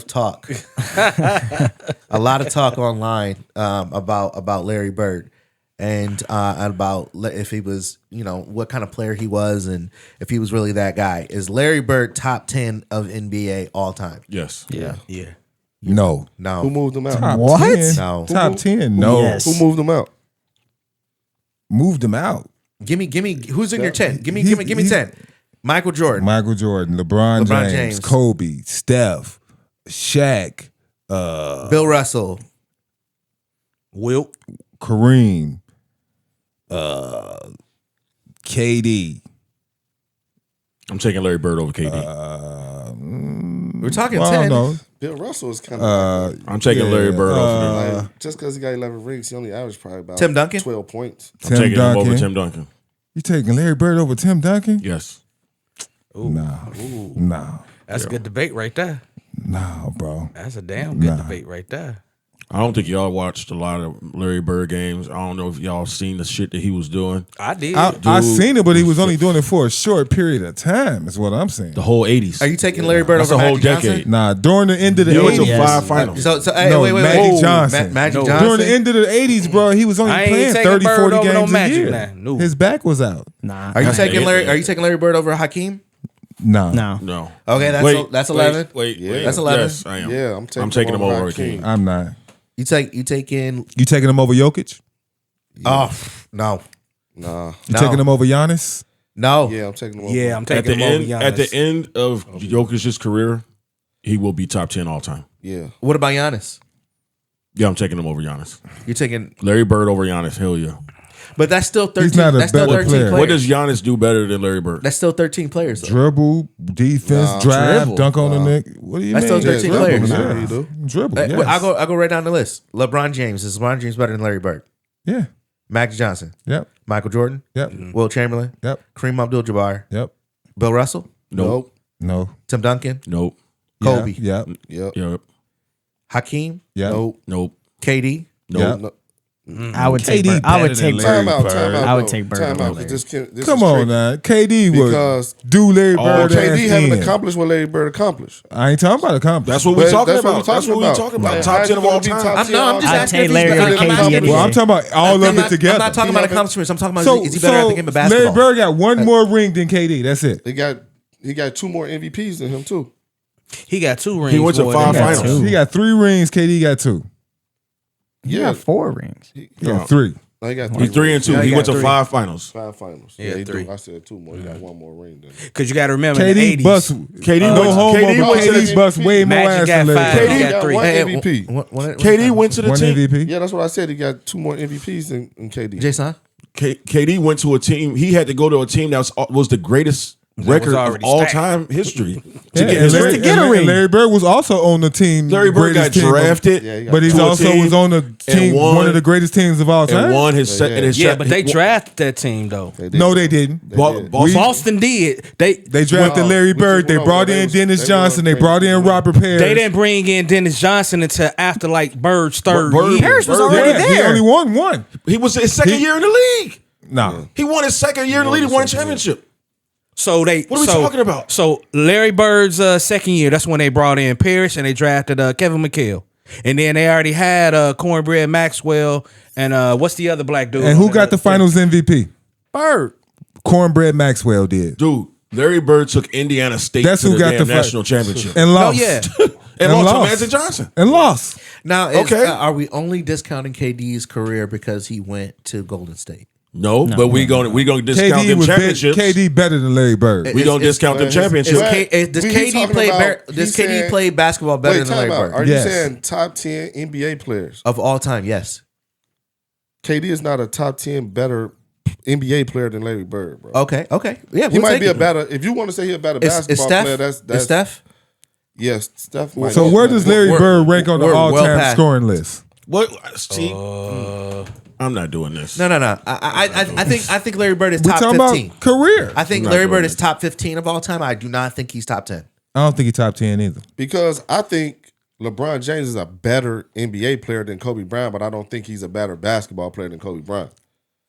talk, a lot of talk online about Larry Bird and about if he was, what kind of player he was and if he was really that guy. Is Larry Bird top 10 of NBA all time? Yes. yeah. No, No. Who moved him out? top What? 10? No. Top 10? No, Yes. Who moved him out? moved him out. Give me who's in your 10? Give me He's- 10. Michael Jordan. Michael Jordan, LeBron LeBron James, James. Kobe, Steph, Shaq, Bill Russell. Wilt. Kareem, KD. I'm taking Larry Bird over KD. We're talking Well, 10. I don't know. Bill Russell is kind of I'm taking Larry Bird over him. like, just because he got 11 rings, he only averaged probably about Tim Duncan? 12 points. I'm Tim taking him over Duncan. Tim Duncan. You taking Larry Bird over Tim Duncan? Yes. No, That's a good debate right there. no, bro. That's a damn good debate right there. I don't think y'all watched a lot of Larry Bird games. I don't know if y'all seen the shit that he was doing. I did. I seen it, but he was only doing it for a short period of time. Is what I'm saying. The whole 80s. Are you taking Larry Bird That's over a whole Magic Johnson? decade. Nah, during the end of the He went to 80s. Yes. 5 finals. So hey, No, wait. Magic Whoa. Johnson. Magic No. Johnson. During the end of the 80s, bro, he was only I ain't playing taking 30, Bird 40 over no games a Magic year. now. No. His back was out. Nah. Are you That's taking it. Larry? Are you taking Larry Bird over Hakeem? No. No. No. Okay, that's 11. Wait. That's 11. Yes, I am. Yeah, I'm taking him over Hakeem. Hakeem. I'm not. You taking? You taking him over Jokic? Oh no, Nah. You No. taking him over Giannis? no. Yeah, I'm taking him over. Yeah, I'm At the taking him over end, at the Giannis. end of Jokic's career, he will be top 10 all time. Yeah. What about Giannis? Yeah, I'm taking him over Giannis. You're taking Larry Bird over Giannis. Hell yeah. But that's still 13. He's not a That's still better 13 player. players. What does Giannis do better than Larry Bird? That's still 13 players. Though. Dribble, defense, drive, Dribble. dunk on the neck. What do you That's mean? still 13 players. Yeah, you do. Dribble. I'll Yes. go right down the list. LeBron James. Is LeBron James better than Larry Bird? Yeah. Magic Johnson. Yep. Michael Jordan. Yep. Will Chamberlain. Yep. Kareem Abdul-Jabbar. Yep. Bill Russell. Nope. No. Tim Duncan. Nope. Kobe. Yep. Yep. Yep. Hakeem. Yep. Nope. Nope. KD. Yep. No. I would take KD Bird. I would better take than Bird. Larry Time out. Bird. Time out. I would no. take Bird Time over out. Larry. This Come on now. KD would Because do Larry Bird KD ass haven't in. accomplished what Larry Bird accomplished. I ain't talking about accomplishment. That's what we're But talking that's what about. we're That's what we're talking talking about. about. Like, Top how's 10 he of all gonna be time. top I'm 10 just all time? asking I'd if take he's Larry better. or I'm not KD asking- any Well, I'm talking about all of I'm it not, together. I'm not talking about accomplishments. I'm talking about is he better at the game of Larry basketball? Bird got one more ring than KD. That's it. He got 2 more MVPs than him too. He got 2 rings. He went to more 5 than got that. finals. two. He got 3 rings. KD got 2. He Yeah, got 4 rings. He got 3. no, he got He's 3 and 2. Yeah, He he went got to 3. 5 finals. 5 finals. Yeah, he 3. do. I said 2 more. He got 1 more ring than him. Because you got to remember in the KD 80s. bust. KD No went- homo, KD but went to KD the- bust way more Magic ass got than 5. Larry He Bird. got 3. one Hey, MVP. KD went to the One team. MVP. Yeah, that's what I said. He got 2 more MVPs than KD. Jason. KD went to a team. He had to go to a team that was the greatest record of already all stacked. time history Yeah, to get and his Larry, ring. get a and ring. Larry Bird was also on the team. Larry Bird got greatest team of- drafted, Yeah, he got but he to a also team was on the team, won- one of the greatest teams of all time. and won his second. Yeah, but they drafted that team, though. They did. No, they didn't. did. Boston did. They They drafted Well, Larry we Bird. just They went brought over- in they Dennis was- Johnson. they They brought in Robert Parrish. they didn't bring in Dennis Johnson until after like Bird's third Bird- year. Parrish was Bird- already Yeah, he there. only won one. He was his second year in the league. Nah. He won his second year in the league and won a championship. So they What are we talking about? So Larry Bird's second year, that's when they brought in Parrish and they drafted Kevin McHale. And then they already had Cornbread Maxwell and what's the other black dude? And who got the finals MVP? Bird. Cornbread Maxwell did. Dude, Larry Bird took Indiana State That's to who the got damn the national championship. And Oh lost. yeah. and lost to Magic Johnson. And lost. Now, Okay. are we only discounting KD's career because he went to Golden State? No, but we gonna discount KD them was championships. KD better than Larry Bird. We gonna discount them Is championships. Right. Does We KD talking play? about- Does he's KD saying- play basketball better Wait, than Larry time out. Bird Are Yes. you saying top 10 NBA players? of all time? Yes. KD is not a top 10 better NBA player than Larry Bird, bro. Okay. Yeah, He we'll might take be a it. better. If you want to say he's a better Is basketball Steph? player, Is that's Steph? Yes, Steph. Might So be where better. does Larry We're- Bird rank on the we're well all-time past- scoring list? What? See, I'm not doing this. No. I think Larry Bird is We top talking 15. about career. I think I'm not Larry doing Bird is this. top 15 of all time. I do not think he's top 10. I don't think he's top 10 either. Because I think LeBron James is a better NBA player than Kobe Bryant, but I don't think he's a better basketball player than Kobe Bryant.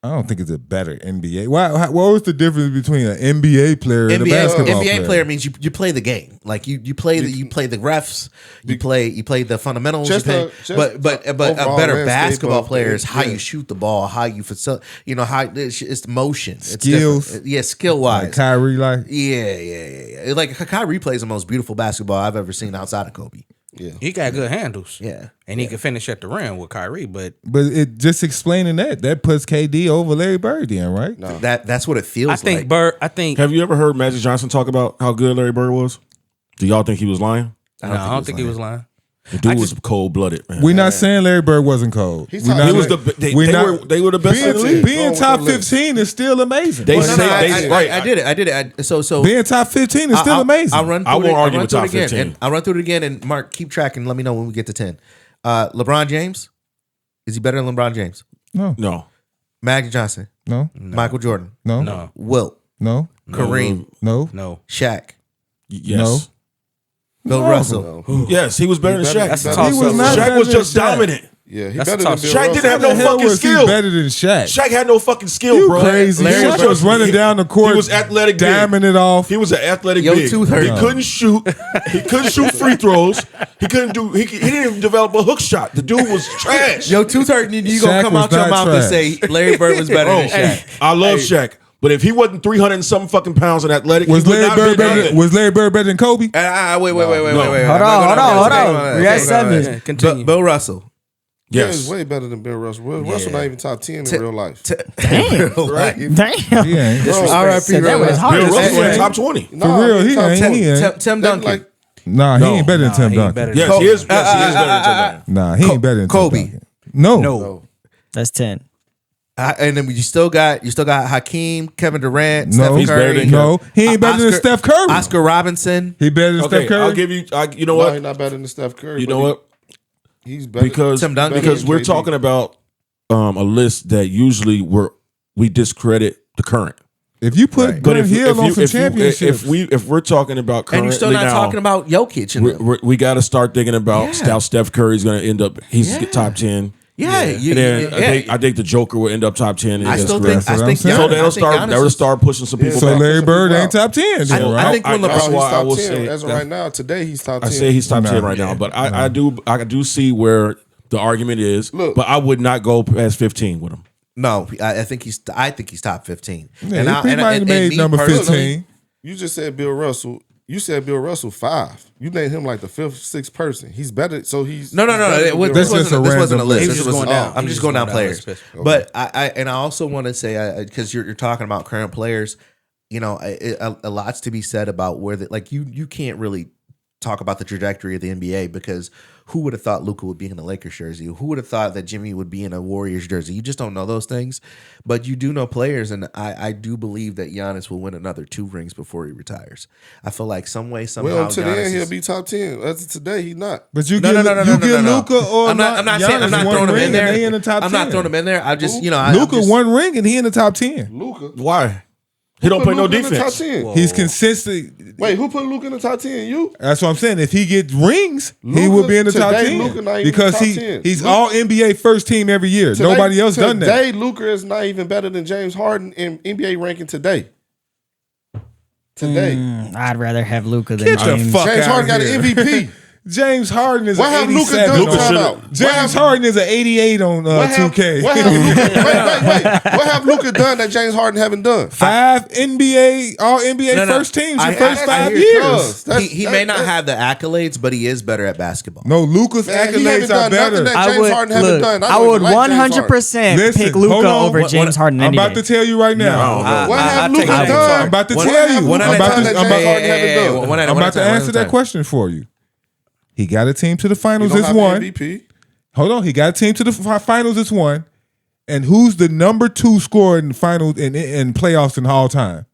I don't think it's a better NBA. What was the difference between an NBA player and a basketball NBA player? player means you play the game. Like you play the refs, you play the fundamentals. Just but a overall better landscape basketball of- player is how yeah. you shoot the ball, how you how it's motion, it's Skills. different. Yeah, skill wise. Like Kyrie, like Yeah. Like Kyrie plays the most beautiful basketball I've ever seen outside of Kobe. Yeah. He got good handles. Yeah. And he can finish at the rim with Kyrie, but it just explaining that puts KD over Larry Bird, then, right? No. That's what it feels I think like. Bird I think Have you ever heard Magic Johnson talk about how good Larry Bird was? Do y'all think he was lying? I don't think he was lying. The dude was cold blooded, man. We're not saying Larry Bird wasn't cold. He's We top- not- he was we they not- were the best in the league. being Go top with the list. 15 is still amazing. They Well, no, say no, they I right. did it. So Being top 15 is still amazing. I'll run through I won't it. argue I'll run with through it top again. 15. And I'll run through it again. And Mark, keep track and let me know when we get to 10. LeBron James, is he better than LeBron James? No. Magic Johnson, no, Michael Jordan, no, No. Wilt, no, Kareem, no, No. Shaq, Yes. Bill Russell. Yes, he was better than Shaq. That's a He toss He was up. not Shaq better was than just Shaq. dominant. Yeah, he That's better a than tough Bill Shaq Russell. didn't have How no the hell fucking was he skill. better than Shaq? Shaq had no fucking skill, You bro. crazy. Larry Shaq Bird- was running down the court. He was athletic big. Diamond it off. He was an athletic Yo, big. tooth hurt. He couldn't shoot. He couldn't shoot free throws. He couldn't do. He didn't even develop a hook shot. The dude was trash. Yo, tooth hurt, you Shaq gonna come was out your not mouth and trash. say Larry Bird was better than Shaq. I love Shaq, but if he wasn't 300 and something fucking pounds and athletic, Was he would Larry not Bird be better? nothing. Was Larry Bird better than Kobe? Wait. Hold on. We at 7. Continue. Bill Russell. Yeah, Yes. he's way better than Bill Russell. Russell not even top 10 in real life. Damn. Right. Damn. He ain't. Bro, R.I.P. Said that Bill with his Russell. heart. Bill Russell Yeah. in top 20. For real, he top ain't. 20. He ain't. Tim That's Duncan. like Nah, he ain't better than Tim Duncan. Yes, he is better than Tim Duncan. Nah, he ain't better than Kobe. Tim Duncan. No. That's 10. And then you still got Hakeem, Kevin Durant, No, Stephen he's Curry. better than No, he ain't better than Steph Curry. Oscar Robinson. He better than Okay, Steph Curry. I'll give you. You know No, what? he's not better than Steph Curry. You know what? He's better Because Tim Duncan. we're talking about a list that usually we discredit the current. If you put Grant Hill on some championships, if we're talking about currently And you're still not now, talking about Jokic. we got to start thinking about how Steph Curry's going to end up. He's top 10. And then I think the Joker will end up top 10. I still Instagram. think So that'll start pushing some people. so back. Larry Bird ain't top 10. Then, right? I think when that's LeBron, why I top will 10. say As of right now, today he's top 10. I say he's top 10 right No. now, but I do see where the argument is. Look. But I would not go past 15 with him. no, I think he's top 15. Yeah, he might have made number personally, 15. You just said Bill Russell. You said Bill Russell 5. You named him like the 5th, 6th person. He's better. So he's No. better than Bill This Russell. wasn't a list. He This was just was- going down. I'm He just was going down going down players. the list. But I also want to say because you're talking about current players, a lot's to be said about where you can't really talk about the trajectory of the NBA because who would have thought Luka would be in a Lakers jersey? Who would have thought that Jimmy would be in a Warriors jersey? You just don't know those things, but you do know players, and I do believe that Giannis will win another 2 rings before he retires. I feel like some way, somehow, Well, to the Giannis end, is- he'll be top 10. As of today, he's not. But you No, get no. Luka or I'm not saying I'm Giannis not one throwing him ring in there. and they in the top 10. I'm not throwing him in there. I just Luka one ring and he in the top 10. Luka. Why? He don't play no In the top defense. 10? He's consistent. Wait, who put Luka in the top 10? You? That's what I'm saying. If he gets rings, he Luka- will be in the top today, 10 Luka not even because top 10. he's Luka- all NBA first team every year. Nobody else done that. Today, Luka is not even better than James Harden in NBA ranking today. Today. I'd rather have Luka than Get the James. fuck James out Harden got here. an MVP. James Harden is What an have Luka 87. done? Luka Time should've- out. James Harden is an 88 on 2K. What have Luka, wait. What have Luka done that James Harden haven't done? 5 NBA, all NBA first teams in the first I 5 hear years. you. He may not have the accolades, but he is better at basketball. No, Luka's Man, he accolades haven't are done nothing better. that I James would Harden haven't done. I don't would even like James Harden. 100% Listen, pick Luka hold on. over James Harden I'm any about day. to tell you right now. What have Luka take James done? Harden. I'm about to What tell have you. Luka I'm about done to- that I'm James about- Harden haven't done? I'm about to answer that question for you. He got a team to the He finals don't this have one. MVP. Hold on, he got a team to the finals this one. And who's the number 2 scorer in the finals in playoffs in all time?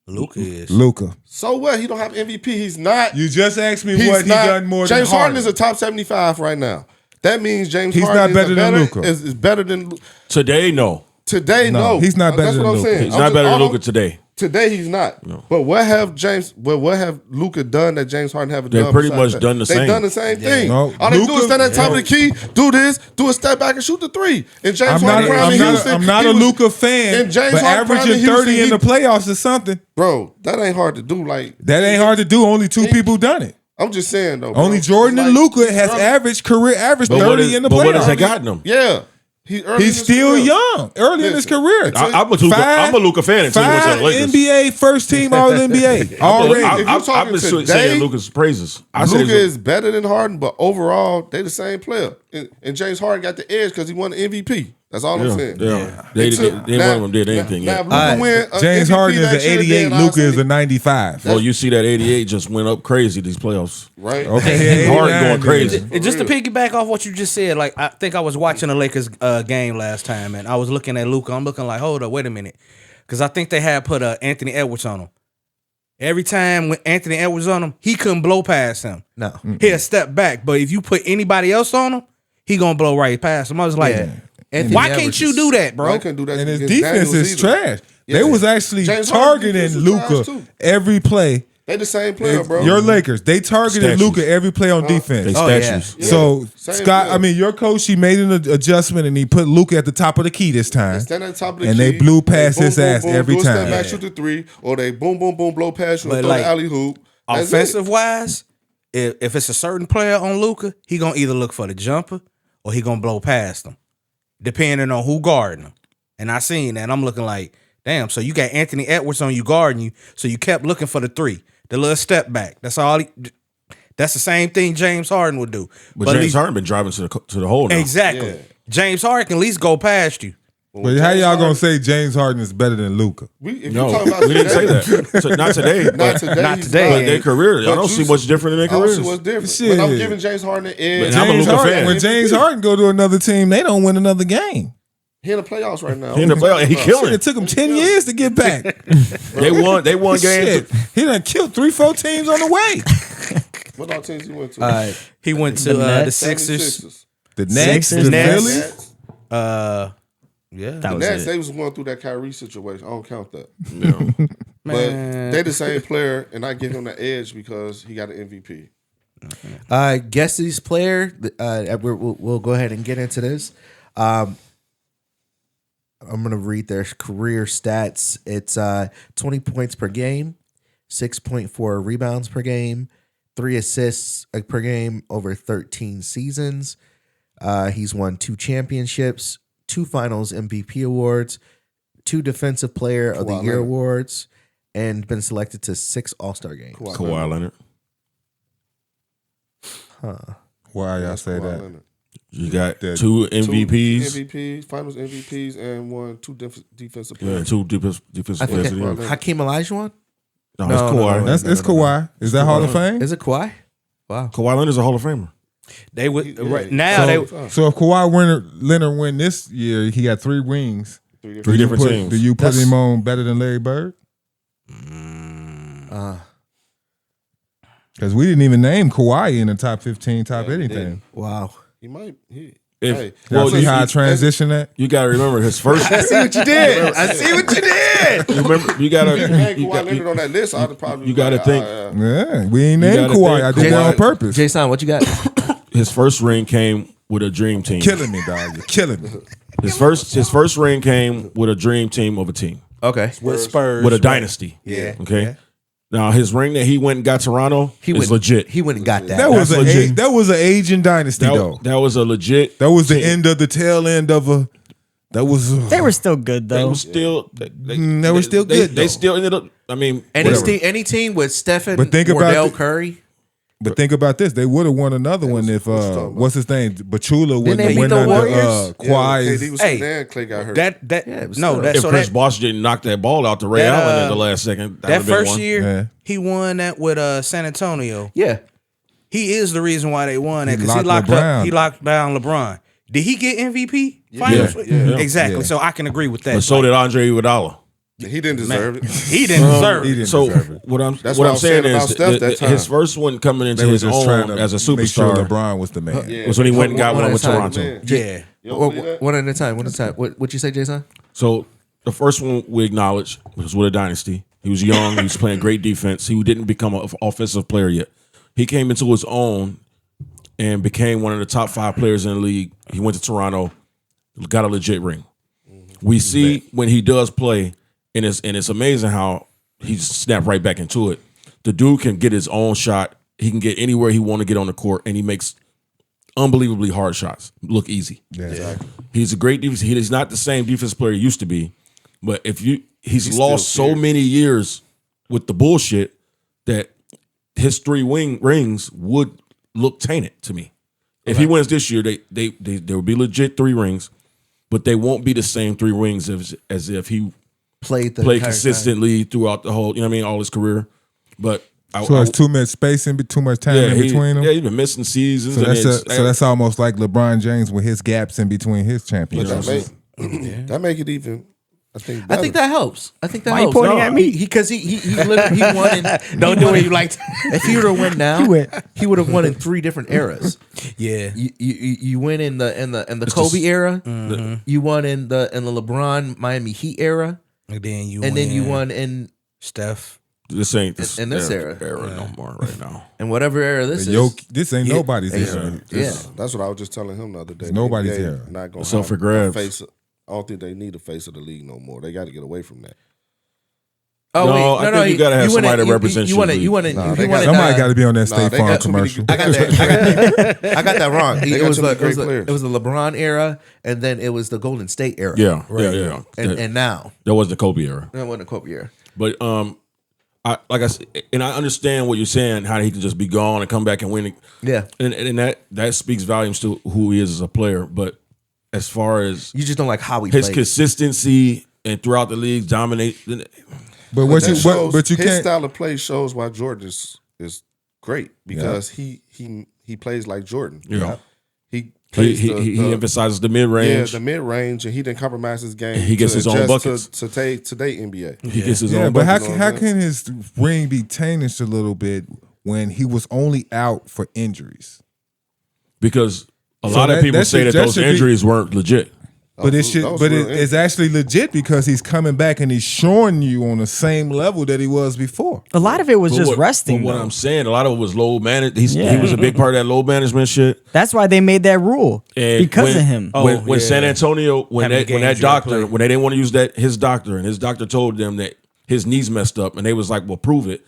Luka is. Luka. So what? He don't have MVP. He's not. You just asked me He's what he not- done more than James Harden Harden. is a top 75 right now. That means James He's Harden not better than Luka. is better than Today, no. today. No, No, he's not better That's than what I'm Luka. saying. He's not better than Luka today. Today he's not. But what have Luka done that James Harden haven't They've done? pretty besides much that? done the They've same. done the same thing. No, All they do is Luka- stand at the top of the key, do this, do a step back and shoot the 3. And James I'm Harden prime in Houston. I'm not he a was- Luka fan, and James but Harden prime averaging in Houston, 30 in the playoffs is something. Bro, that ain't hard to do. Like That ain't hard to do. Only 2 people done it. I'm just saying though. Bro. Only Jordan It's and like- Luka has career average But 30 in the but what has playoffs. that gotten him? Yeah. He's still young, early in his Listen, career. I'm a Luka fan until he went to the 5 Lakers. NBA first team All NBA already. If you're I've talking been today, saying Luka's praises. I say Luka is better than Harden, but overall, they the same player. And James Harden got the edge because he won the MVP. That's all I'm saying. Yeah. They one of them did anything Now, yet. if Luka win James MVP Harden is that an year, 88. then I'll Luka is say a 95. Well, you see that 88 just went up crazy these playoffs. right. Okay, Harden 89 going crazy. And just to piggyback off what you just said, like I think I was watching a Lakers game last time, and I was looking at Luka. I'm looking like, hold up, wait a minute, because I think they had put Anthony Edwards on him. Every time when Anthony Edwards on him, he couldn't blow past him. No. He'll step back, but if you put anybody else on him, he gonna blow right past him. I was like, Anthony why Edwards can't you is- do that, bro? Bro, I couldn't do that. And his against defense Daniels is either. trash. Yeah. They was actually James Harden targeting defense was trash, Luka too. every play. They the same player, bro. Your Lakers, they targeted Statues. Luka every play on defense. They Oh, yeah. statues. Yeah. So Same Scott, player. I mean, your coach, he made an adjustment and he put Luka at the top of the key this time. They stand at the top of the And key, they blew past boom, his boom, ass boom, every do a step time. back, shoot the 3, or they boom, boom, boom, blow past you and But throw like, the alley hoop. That's Offensive it. wise, if it's a certain player on Luka, he gonna either look for the jumper or he gonna blow past him, depending on who guarding him. And I seen that. I'm looking like, damn. So you got Anthony Edwards on you guarding you, so you kept looking for the 3, the little step back. That's all. That's the same thing James Harden would do. But at James least- Harden been driving to the hole now. exactly. Yeah. James Harden can at least go past you. But how y'all gonna say James Harden is better than Luka? We didn't say that. So, not today. Not today. But their career, I don't see much different in their careers. I don't see what's different. Shit. But I'm giving James Harden an edge. I'm a Luka fan. When James Harden go to another team, they don't win another game. He in the playoffs right now. He in the playoffs. He killing. It took him 10 years to get back. They won games. Shit. He done killed 3-4 teams on the way. What all teams he went to? He went to the Sixers. 76ers. The Nets, the Phillies. Yeah, The Nets, they was going through that Kyrie situation. I don't count that. No. But they the same player, and I give him the edge because he got an MVP. Guess this player. We'll go ahead and get into this. I'm gonna read their career stats. It's 20 points per game, 6.4 rebounds per game, 3 assists per game over 13 seasons. He's won 2 championships, 2 Finals MVP awards, 2 Defensive Player of the Year awards, and been selected to 6 All-Star games. Kawhi Leonard. Why y'all say that? Leonard. You got 2 MVPs. 2 MVPs, Finals MVPs, and 1 2 defensive Yeah, players. 2 defensive players of the year. Hakeem Olajuwon? No, it's Kawhi. It's Kawhi. Is that Hall of Fame? Is it Kawhi? Wow. Kawhi Leonard's a Hall of Famer. they would right So, now. They so if Kawhi Leonard win this year, he got 3 rings. Three different teams. Do you put him on better than Larry Bird? Because we didn't even name Kawhi in the top 15, top anything. Wow. He might. Y'all see how I transition that? You got to remember his first. I see what you did. I see what you did. You remember, you got If you had to. Kawhi Leonard on that list, I'd probably. You gotta think. Yeah, we ain't named gotta Kawhi. think I did that on purpose. Jason, what you got? His first ring came with a dream team. Killing me, dog. You're killing me. His first ring came with a dream team of a team Okay. with Spurs with a dynasty. Yeah. Okay. Yeah. Now his ring that he went and got Toronto is legit. He went and got that. That was legit. that was an aging dynasty though. That was a legit. That was the end of the tail end of a. That was. They were still good They though. were still. They were still good, They though. still ended up. I mean, any team with Stephen But think about Wardell the- Curry. But think about this: they would have won another one if what's his name, Bachula wouldn't they have beat went the under Warriors? Kawhi. KD was Hey, there, Clay got hurt. if Chris Bosh didn't knock that ball out to Ray Allen in the last second, that would've been first one. year Yeah. he won that with San Antonio. Yeah. He is the reason why they won that because He he locked LeBron. up. He locked down LeBron. Did he get MVP? Finals? Yeah. Exactly. Yeah. So I can agree with that. But so did Andre Iguodala. He didn't deserve it. He didn't deserve He it. didn't So deserve it. what I'm That's what I was saying saying about is Steph that time. his first one coming into They were his just trying own to as a make sure superstar LeBron was the man. was when he went and got One one at with a time, Toronto. man. Yeah. You don't believe that? One at a time. One at a time. What you say, Jason? So the first one we acknowledge was with a dynasty. He was young. He was playing great defense. He didn't become an offensive player yet. He came into his own and became one of the top 5 players in the league. He went to Toronto, got a legit ring. We see when he does play, and it's amazing how he snapped right back into it. The dude can get his own shot. He can get anywhere he want to get on the court, and he makes unbelievably hard shots look easy. Yeah, exactly. He's a great defense. He's not the same defense player he used to be, but he's lost still so here. many years with the bullshit that his 3 rings would look tainted to me. If he wins this year, they will be legit 3 rings, but they won't be the same 3 rings as if he Played played entire consistently throughout the whole, you know what I mean, all his career. But So there's too much space too much time in between them. Yeah, he's been missing seasons. So and so that's almost like LeBron James with his gaps in between his But championships. that make it even. I think. I think that helps. I think that Why you helps. pointing at me? Because he literally he won in. Don't do it. You like. If he would have won now, he would have won in 3 different eras. Yeah. You win in the Kobe era. You won in the LeBron Miami Heat era, And then you won in Steph. This ain't this, in this era. no more right now. in whatever era this is. This ain't nobody's era. Yeah. That's what I was just telling him the other day. It's nobody's They era. Not gonna It's up have for grabs. a face. I don't think they need a face of the league no more. They got to get away from that. Oh No, wait, I think you gotta have somebody to represent you. you. You want to. Nah, You they want Somebody got to be on that State they Farm got too many- commercial. I got that wrong. They It got was too many great it players. was the LeBron era, and then it was the Golden State era. Yeah, yeah. And now That wasn't the Kobe era. that wasn't a Kobe era. But I like I said, and I understand what you're saying, how he can just be gone and come back and win. Yeah. And that speaks volumes to who he is as a player. But as far as You just don't like how he his plays. consistency and throughout the league dominate. But what you but you his can't. style of play shows why Jordan is great because he plays like Jordan. Yeah. He plays he emphasizes the mid range. Yeah, the mid range, and he didn't compromise his game. He gets his own buckets to today NBA. He gets his Yeah, own but buckets. how can his ring be tarnished a little bit when he was only out for injuries? Because a lot of people say that those injuries weren't legit. But it's actually legit because he's coming back and he's showing you on the same level that he was before. A lot of it was just resting. But what though. I'm saying, a lot of it was load management. He was a big part of that load management shit. That's why they made that rule And because of him. When San Antonio, when many that games you gotta doctor, play? when they didn't want to use his doctor, and his doctor told them that his knees messed up, and they was like, "Well, prove it."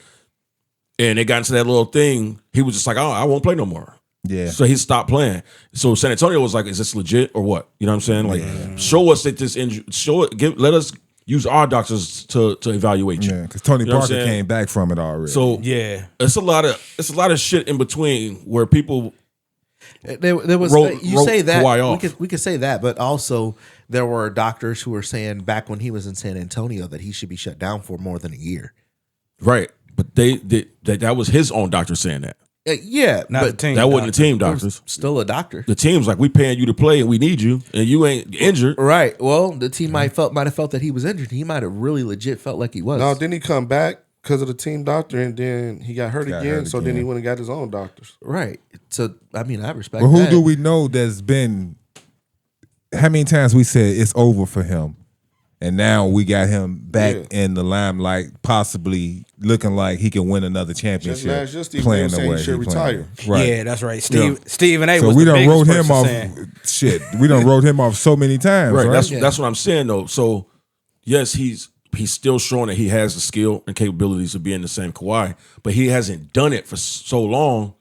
And they got into that little thing. He was just like, "Oh, I won't play no more." Yeah. So he stopped playing. So San Antonio was like, "Is this legit or what?" You know what I'm saying? Like, show us that this injury. Let us use our doctors to evaluate you. Yeah, because Tony You know what I'm Parker saying? came back from it already. So Yeah. it's a lot of shit in between where people. There was wrote you say that Kawhi off. we could say that, but also there were doctors who were saying back when he was in San Antonio that he should be shut down for more than a year. Right, but that was his own doctor saying that. Yeah, Not but the team. That wasn't the team there was doctors. still a doctor. The team's like, we paying you to play and we need you, and you ain't injured. Right. Well, the team might have felt that he was injured. He might have really legit felt like he was. No, didn't he come back because of the team doctor, and then he got hurt again? So then he went and got his own doctors. Right. So I mean, I respect. But who that. do we know that's been? How many times we said it's over for him, and now we got him back in the limelight, possibly looking like he can win another championship. last year, Steve playing was the saying way he should he playing. retire. Right. Yeah, that's right. Stephen A. So was we the done biggest wrote him person off. saying- Shit, we done wrote him off so many times. Right. Right. That's what I'm saying though. So yes, he's still showing that he has the skill and capabilities of being the same Kawhi, but he hasn't done it for so long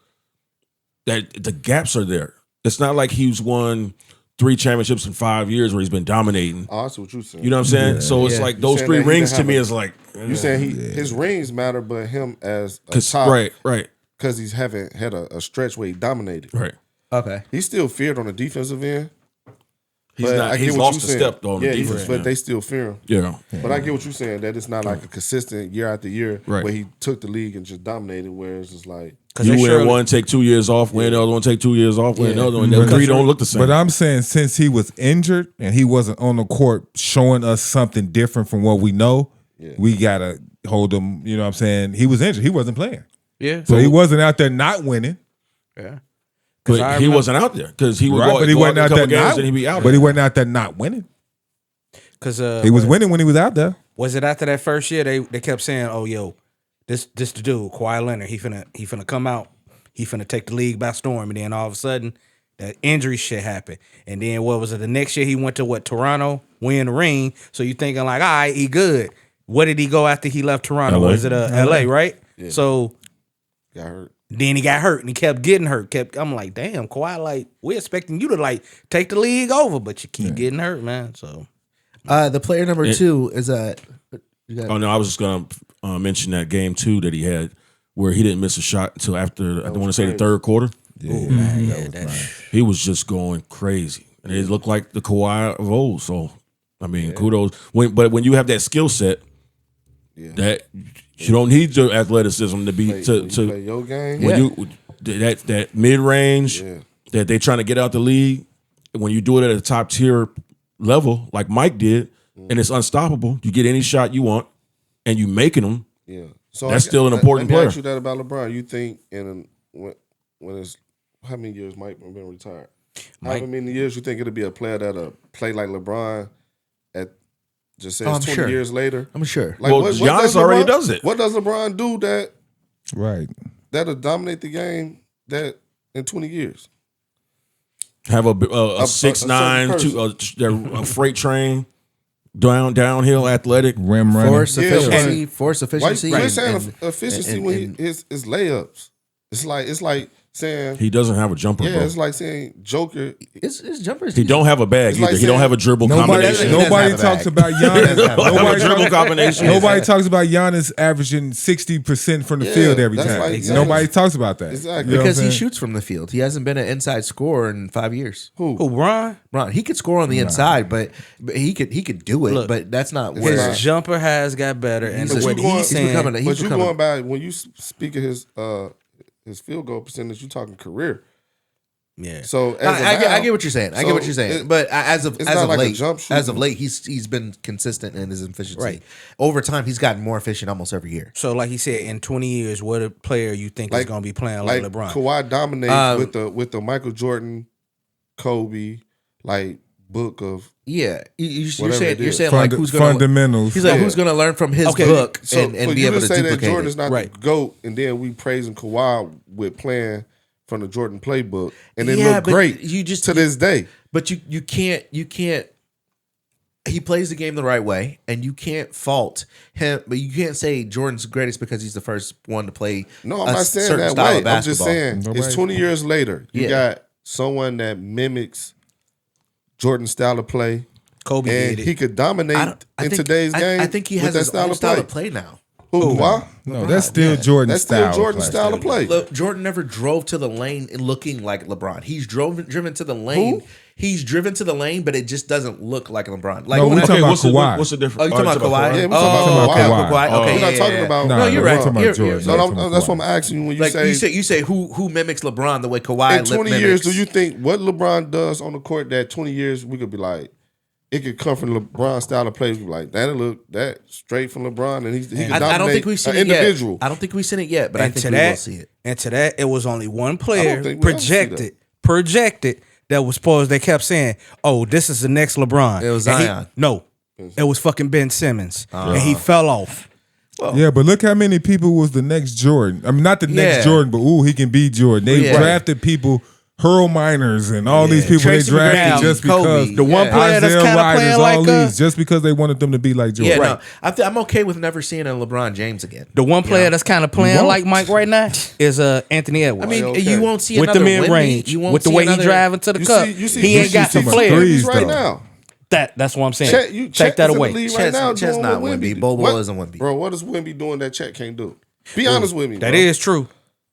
that the gaps are there. It's not like he's won 3 championships in 5 years where he's been dominating. Oh, that's what you saying. You know what I'm saying? So it's like those saying 3 that he rings didn't to have me a- is like You saying his rings matter, but him as a top, right, because he's haven't had a stretch where he dominated. right. Okay. He's still feared on the defensive end. He's but not. I get He's what lost you a saying. step though on the Yeah, defense. but they still fear him. Yeah. But I get what you're saying, that it's not like a consistent year after year Right. where he took the league and just dominated, whereas it's like, You win one, take 2 years off. Win the other one, take 2 years off. Win the other one. The 3 don't look the same. But I'm saying since he was injured and he wasn't on the court showing us something different from what we know, we gotta hold him. You know what I'm saying? He was injured. He wasn't playing. Yeah. So he wasn't out there not winning. Yeah. But he wasn't out there because he would Right, go, but he go wasn't out out there a there couple games not. and he'd be out. But he wasn't out there not winning. Because He was winning when he was out there. Was it after that first year they kept saying, "Oh, yo, this the dude, Kawhi Leonard, he finna come out, he finna take the league by storm," and then all of a sudden that injury shit happened, and then what was it? The next year he went to Toronto, win the ring. So you thinking like, all right, he good. What did he go after he left Toronto? LA. Was it LA, right? Yeah. So got hurt. then he got hurt and he kept getting hurt. I'm like, damn, Kawhi, like we're expecting you to like take the league over, but you keep getting hurt, man. So The player number 2 is Oh no, I was just gonna mention that game 2 that he had where he didn't miss a shot until after I want to say the 3rd quarter. He was just going crazy, and it looked like the Kawhi of old. So I mean, kudos. But when you have that skill set, that you don't need your athleticism to be to play your game. when you that mid range that they trying to get out the league. When you do it at a top tier level, like Mike did, and it's unstoppable. You get any shot you want, and you making them. Yeah. So That's still an important let me player. ask you that about LeBron. You think when it's how many years Mike been retired? How many years you think it'll be a player that'll play like LeBron at just say it's 20 years later? I'm sure. Like, Well, Giannis already does it. What does LeBron do Right. that'll dominate the game that in 20 years? Have a 6'9", certain a freight train, downhill, athletic. Rim running. Force Yeah, efficiency. Why Force efficiency. you ain't saying and- efficiency and- when and- his layups? It's like saying he doesn't have a jumper. yeah, bro. it's like saying Joker. His jumpers. He don't have a bag like either. He don't have a dribble combination. Nobody talks about Giannis. Nobody dribble combination. Nobody talks about Giannis averaging 60% from the field every that's time. like- Nobody talks about that. Exactly. You know because what he I'm saying? shoots from the field. He hasn't been an inside scorer in 5 years. Who, Ron? Ron, he could score on the inside, but he could do it. Look, but that's not where His jumper has got better, and He's what he's saying. becoming. But you going back when you speak of his field goal percentage, you talking career. Yeah. So I get what you're saying. I get what you're saying. But as of like a late, jump shooter. as of late, he's been consistent in his efficiency. Right. Over time, he's gotten more efficient almost every year. So, like he said, in 20 years, what a player you think is going to be playing like LeBron? Kawhi dominates with the Michael Jordan, Kobe, like book of You're whatever saying it is. like who's gonna fundamentals. He's like who's gonna learn from his book and for be you able to to say that duplicate Jordan's it. not the GOAT, and then we praising Kawhi with playing from the Jordan playbook, and it looked great. You just to this day, but you can't. He plays the game the right way, and you can't fault him. But you can't say Jordan's greatest because he's the first one to play. no, I'm a not saying certain that style way. of I'm just basketball. saying it's 20 years later. You got someone that mimics Jordan's style of play. Kobe And did he it. could dominate in today's game. I think he with has that his own style of play. play now. Who? Why? No, that's still Jordan's That's still style. Jordan's style of play. Look, Jordan never drove to the lane looking like LeBron. He's driven to the lane. Who? He's driven to the lane, but it just doesn't look like LeBron. Like No, when we I- talking about what's Kawhi. what's the difference? Oh, you talking about Kawhi? Yeah, we talking about Kawhi. Kawhi. Okay, We're not talking about. No, you're right. We're talking about Jordan. No, that's what I'm asking you when you Like say. you say who mimics LeBron the way Kawhi In 20 years, do you think what LeBron does on the court that 20 years we could be like, it could come from LeBron's style of play? We be like, that'll look that straight from LeBron, and he can dominate I don't think we've seen an it yet. individual. I don't think we've seen it yet, but I And think to we that, will see it. And to that, it was only one I player don't think we'll ever see projected that was supposed. They kept saying, "Oh, this is the next LeBron." It was And Zion. No, it was fucking Ben Simmons, and he fell off. Yeah, but look how many people was the next Jordan. I mean, not the next Yeah. Jordan, but he can be Jordan. They Yeah. drafted people, Hurl Miners and all these people Tracy they drafted McGrady, just Kobe. because The one player that's Isaiah kind of Riders, playing all like these, just because they wanted them to be like Jordan. Yeah, no, I'm okay with never seeing a LeBron James again. The one player that's kind of playing won't. like Mike right now is Anthony Edwards. I mean, Okay. you won't see with the another mid Wemby. range, You won't with the see way he another- driving to the cup, You see, he ain't got some some threes, flair. right though. now. That's what I'm saying. Chet, Take that is in away. the league Chet's- right now. Chet's doing not what Wemby. Wemby. Bobo What- isn't Wemby. Bro, what is Wemby doing that Chet can't do? Be honest with me. That bro. is true.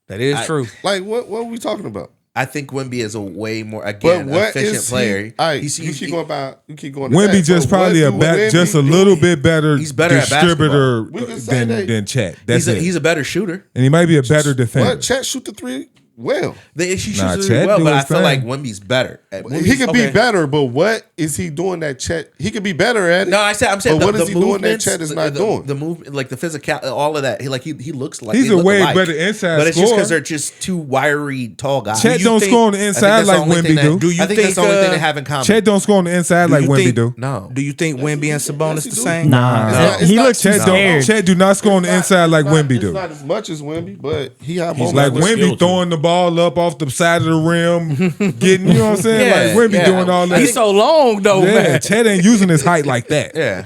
That is true. Like what are we talking about? I think Wemby is a way more But again what efficient is player. he? All right, He's- you keep going by. You keep going. Wemby to just that, but probably what do just a Wemby little do? bit better He's better at distributor basketball. We can say that. than Chet. That's it. he's a better shooter. And he might be a better defender. What? Chet shoot the three well. She shoots Nah, really Chet well, do but I his feel thing. like Wemby's better. He could be better, but what is he doing that Chet? He could be better at it. No, I'm saying But what the is he doing that movements, Chet is not the, doing? The movement, like the physical, all of that. He looks like He's they a look way alike. better inside But it's just scorer. because they're just two wiry, tall guys. Chet You don't think- score on the I think inside that's the like only thing Wemby that- do. you I think that's the think, only thing they have in common. Chet don't score on the inside like you Wemby think- do. No. Do you think Wemby and Sabonis he the do. same? Nah, It's he not- looks Chet scared. Chet do not score on the inside like Wemby It's do. not as much as Wemby, but he have He's more. Like With skill, Wemby too. throwing the ball up off the side of the rim, getting, you know what I'm saying? Yeah, Like Wemby yeah. doing all that. He's so long though, Yeah, man. Chet ain't using his height like that. Yeah.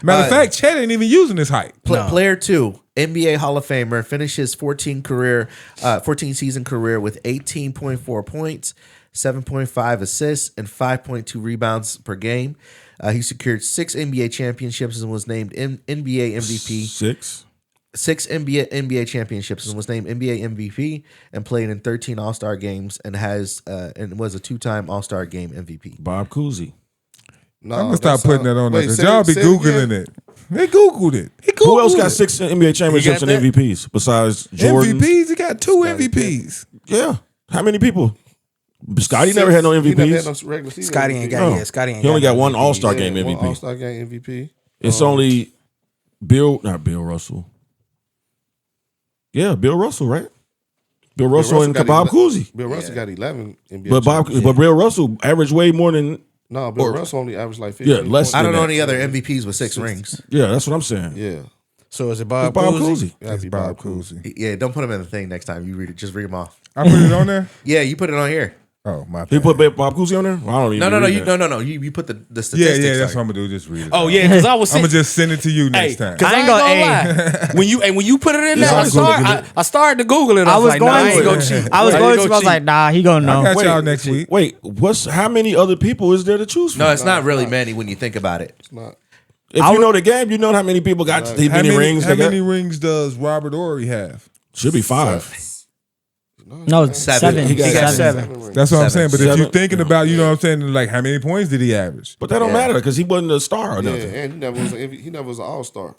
Matter of fact, Chet ain't even using his height. Player 2, NBA Hall of Famer, finished his 14 season career with 18.4 points, 7.5 assists, and 5.2 rebounds per game. He secured 6 NBA championships and was named NBA MVP. 6 NBA championships and was named NBA MVP and played in 13 All-Star games and was a 2-time All-Star game MVP. Bob Cousy. No, I'm gonna stop putting that on there wait, because say y'all it- be say it googling again. it. They googled it. He googled Who else got it. 6 NBA championships and that? MVPs besides Jordan? MVPs? He got 2 MVPs. Yeah. How many people? Scotty never had no He never had MVPs. no regular season Scotty ain't got. No. Yeah, Scotty ain't. He only got no one MVP. All-Star game One MVP. All-Star game MVP. It's only not Bill Russell. Yeah, Bill Russell, right? Bill Russell and got Bob 11 Cousy. Bill Russell got 11 NBA. But Bill Russell averaged way more than No, Bill Russell only averaged like 15. Yeah, less I don't than know that. any other MVPs with 6 rings. Yeah, that's what I'm saying. Yeah. So is it It's Bob Bob Cousy? Cousy. Gotta be Bob Cousy. Cousy. Yeah, don't put them in the thing next time. You read it. Just read them off. I put it on there. Yeah, you put it on here. Oh, my bad. He put Bob Cousy on there? Well, I don't even No. You put the statistics. Yeah, that's what I'm gonna do. Just read it. Oh yeah, because I was. I'm gonna just send it to you next time. Because I ain't gonna lie. When you put it in there, I started to Google it. I was like, nah, I ain't gonna cheat. I was like, nah, he gonna know. I got y'all next week. Wait, how many other people is there to choose from? No, it's not really many when you think about it. It's not. If you know the game, you know how many people got how many rings. How many rings does Robert Horry have? Should be 5. No, 7. He got 7. That's what I'm saying. But if 7. you're thinking about, you know what I'm saying, like how many points did he average? But that don't matter because he wasn't a star or nothing. And he never was an all-star.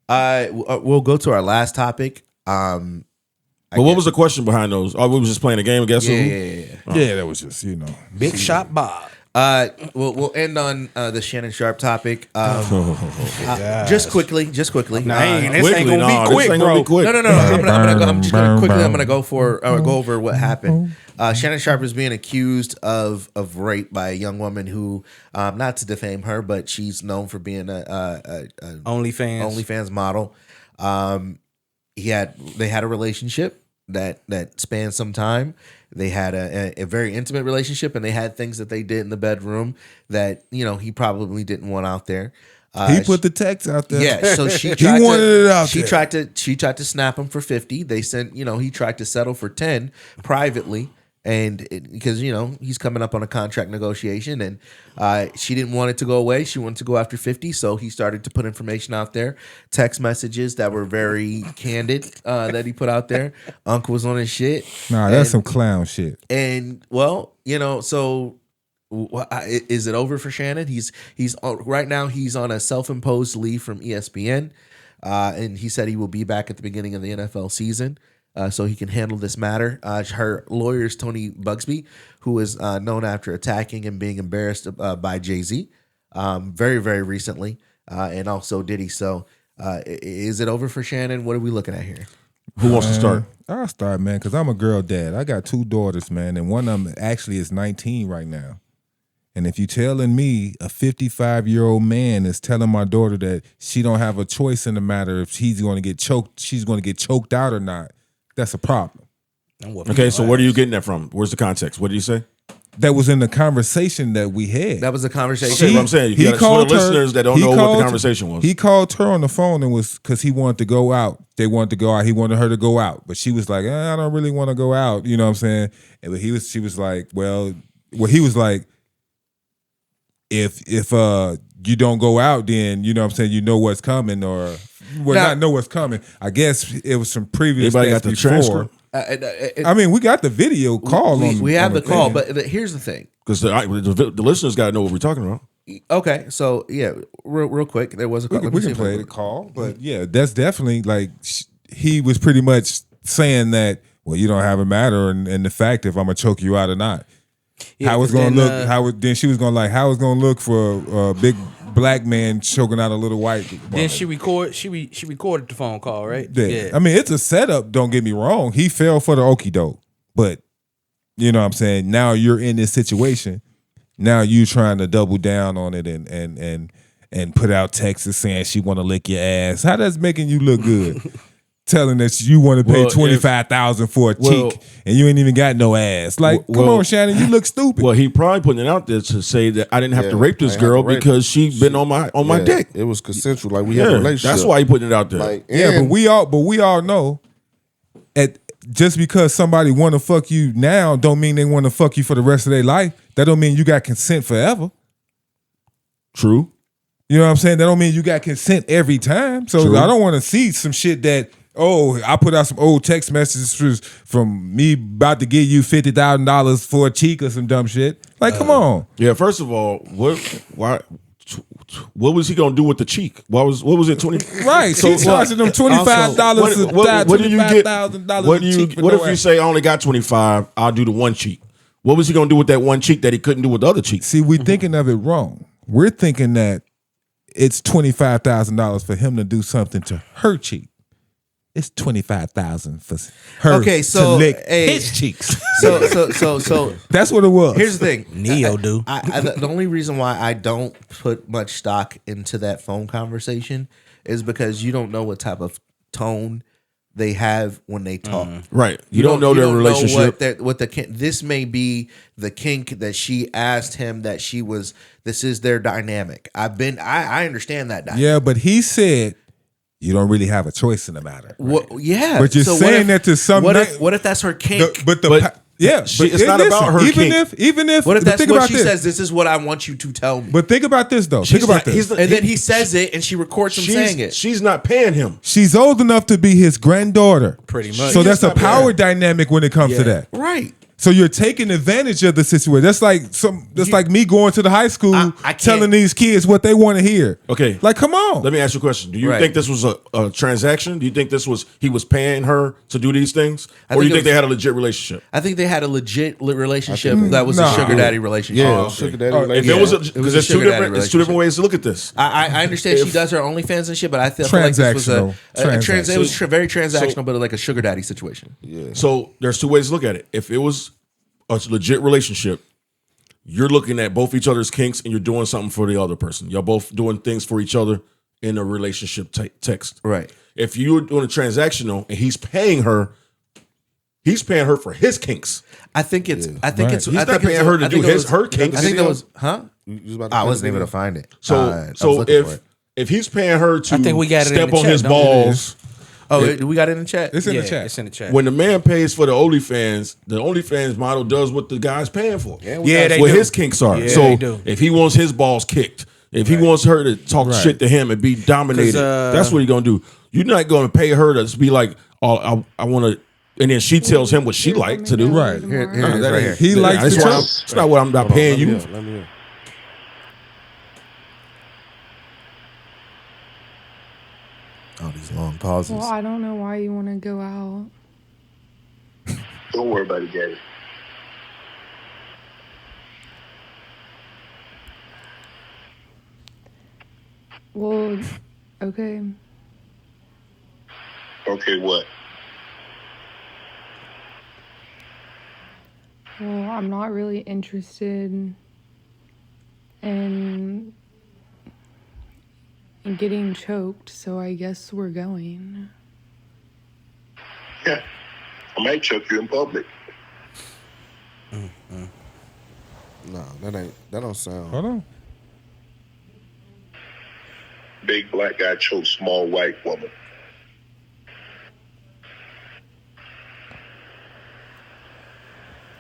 We'll go to our last topic. But what was the question behind those? Oh, we was just playing a game. Guess who? Yeah, that was just Big Shot Bob. We'll end on the Shannon Sharp topic. Just quickly. This ain't gonna be quick, bro. No. I'm just gonna quickly. I'm gonna go over what happened. Shannon Sharp is being accused of rape by a young woman who, not to defame her, but she's known for being a OnlyFans model. They had a relationship that spanned some time. They had a very intimate relationship, and they had things that they did in the bedroom that he probably didn't want out there. he put the text out there. Yeah, so she tried to snap him for 50. They sent, he tried to settle for 10 privately. And because he's coming up on a contract negotiation, and she didn't want it to go away. She wanted to go after 50, so he started to put information out there, text messages that were very candid that he put out there. Unc was on his shit. Nah, that's some clown shit. And so is it over for Shannon? He's right now he's on a self-imposed leave from ESPN, and he said he will be back at the beginning of the NFL season. So he can handle this matter. Her lawyer is Tony Bugsby, who is known after attacking and being embarrassed by Jay-Z very, very recently, and also Diddy. So is it over for Shannon? What are we looking at here? Who wants to start? I'll start, man, because I'm a girl dad. I got 2 daughters, man, and one of them actually is 19 right now. And if you telling me a 55-year-old man is telling my daughter that she don't have a choice in the matter if she's going to get choked out or not, that's a problem. Okay, so where are you getting that from? Where's the context? What did you say? That was in the conversation that we had. That was the conversation. Okay, what I'm saying, you got for the listeners that don't know what the conversation was. He called her on the phone and was because he wanted to go out. They wanted to go out. He wanted her to go out, but she was like, I don't really want to go out. You know what I'm saying? And she was like, he was like, if you don't go out, then you know what I'm saying, you know what's coming, or not know what's coming. I guess it was some previous. Everybody got the transcript. I mean, we got the video call. We have the call, but here's the thing. Because the listeners got to know what we're talking about. Okay, so yeah, real quick, there was a call. We can play the call, but yeah, that's definitely like he was pretty much saying that. Well, you don't have a matter, and the fact if I'm gonna choke you out or not. Yeah, how it's gonna look? Then she was gonna like how it's gonna look for a big black man choking out a little white woman. Then she recorded the phone call, right? Yeah. I mean, it's a setup. Don't get me wrong. He fell for the okie doke, but you know what I'm saying. Now you're in this situation. Now you trying to double down on it and put out texts saying she want to lick your ass. How that's making you look good? Telling that you want to pay $25,000 for a cheek and you ain't even got no ass. Like, come on, Shannon, you look stupid. Well, he probably putting it out there to say that I didn't have to rape this girl because she been on my dick. It was consensual, like we had a relationship. That's why he putting it out there. Like, but we all know just because somebody want to fuck you now don't mean they want to fuck you for the rest of their life. That don't mean you got consent forever. True. You know what I'm saying? That don't mean you got consent every time. So True. I don't want to see some shit that. Oh, I put out some old text messages from me about to give you $50,000 for a cheek or some dumb shit. Like, come on. Yeah. First of all, what was he gonna do with the cheek? What was it? 20? Right. So he's charging them $25. What do you get? What if you say I only got 25? I'll do the one cheek. What was he gonna do with that one cheek that he couldn't do with the other cheek? See, we're thinking of it wrong. We're thinking that it's $25,000 for him to do something to her cheek. It's $25,000 for her to lick his cheeks. So that's what it was. Here's the thing, Neo do. The only reason why I don't put much stock into that phone conversation is because you don't know what type of tone they have when they talk. Right. You don't know their relationship. This may be the kink that she asked him that this is their dynamic. I understand that dynamic. Yeah, but he said you don't really have a choice in the matter. Right? Yeah. But you're saying that to some... What if that's her kink? It's not about her kink. Even if... What if that's what she says, this is what I want you to tell me? But think about this, though. And then he says it, and she records him saying it. She's not paying him. She's old enough to be his granddaughter. Pretty much. So that's a power dynamic when it comes to that. Right. So you're taking advantage of the situation. That's like me going to the high school telling these kids what they want to hear. Okay. Like, come on. Let me ask you a question. Do you think this was a transaction? Do you think he was paying her to do these things? Or do you think they had a legit relationship? I think they had a legit relationship that was a sugar daddy relationship. Yeah, sugar daddy relationship. If it was there's two different ways to look at this. I understand she does her OnlyFans and shit, but I feel like this was it was very transactional, but like a sugar daddy situation. Yeah. So there's two ways to look at it. If it was a legit relationship, you're looking at both each other's kinks and you're doing something for the other person. You're both doing things for each other in a relationship text. Right. If you're doing a transactional and he's paying her for his kinks. I think it's. He's not paying her to do her kinks. I think that was. Huh? I wasn't able to find it. So if he's paying her to I think we got it in step the on chat, his don't we? balls. We got it in the chat. It's in the chat. It's in the chat. When the man pays for the OnlyFans model does what the guy's paying for. That's what his kinks are. Yeah, so they do. if he wants his balls kicked, if he wants her to talk shit to him and be dominated, that's what he's gonna do. You're not gonna pay her to be like, oh, I want to, and then she tells him what she like to do. Right. Here it is right here. He likes to choke. It's not what I'm not paying you. Let me hear. Oh, these long pauses. Well, I don't know why you want to go out. Don't worry about it, Gabby. Well, okay. Okay, what? Well, I'm not really interested in getting choked, so I guess we're going. Yeah. I might choke you in public. No, that don't sound. Hold on. Big black guy choke small white woman.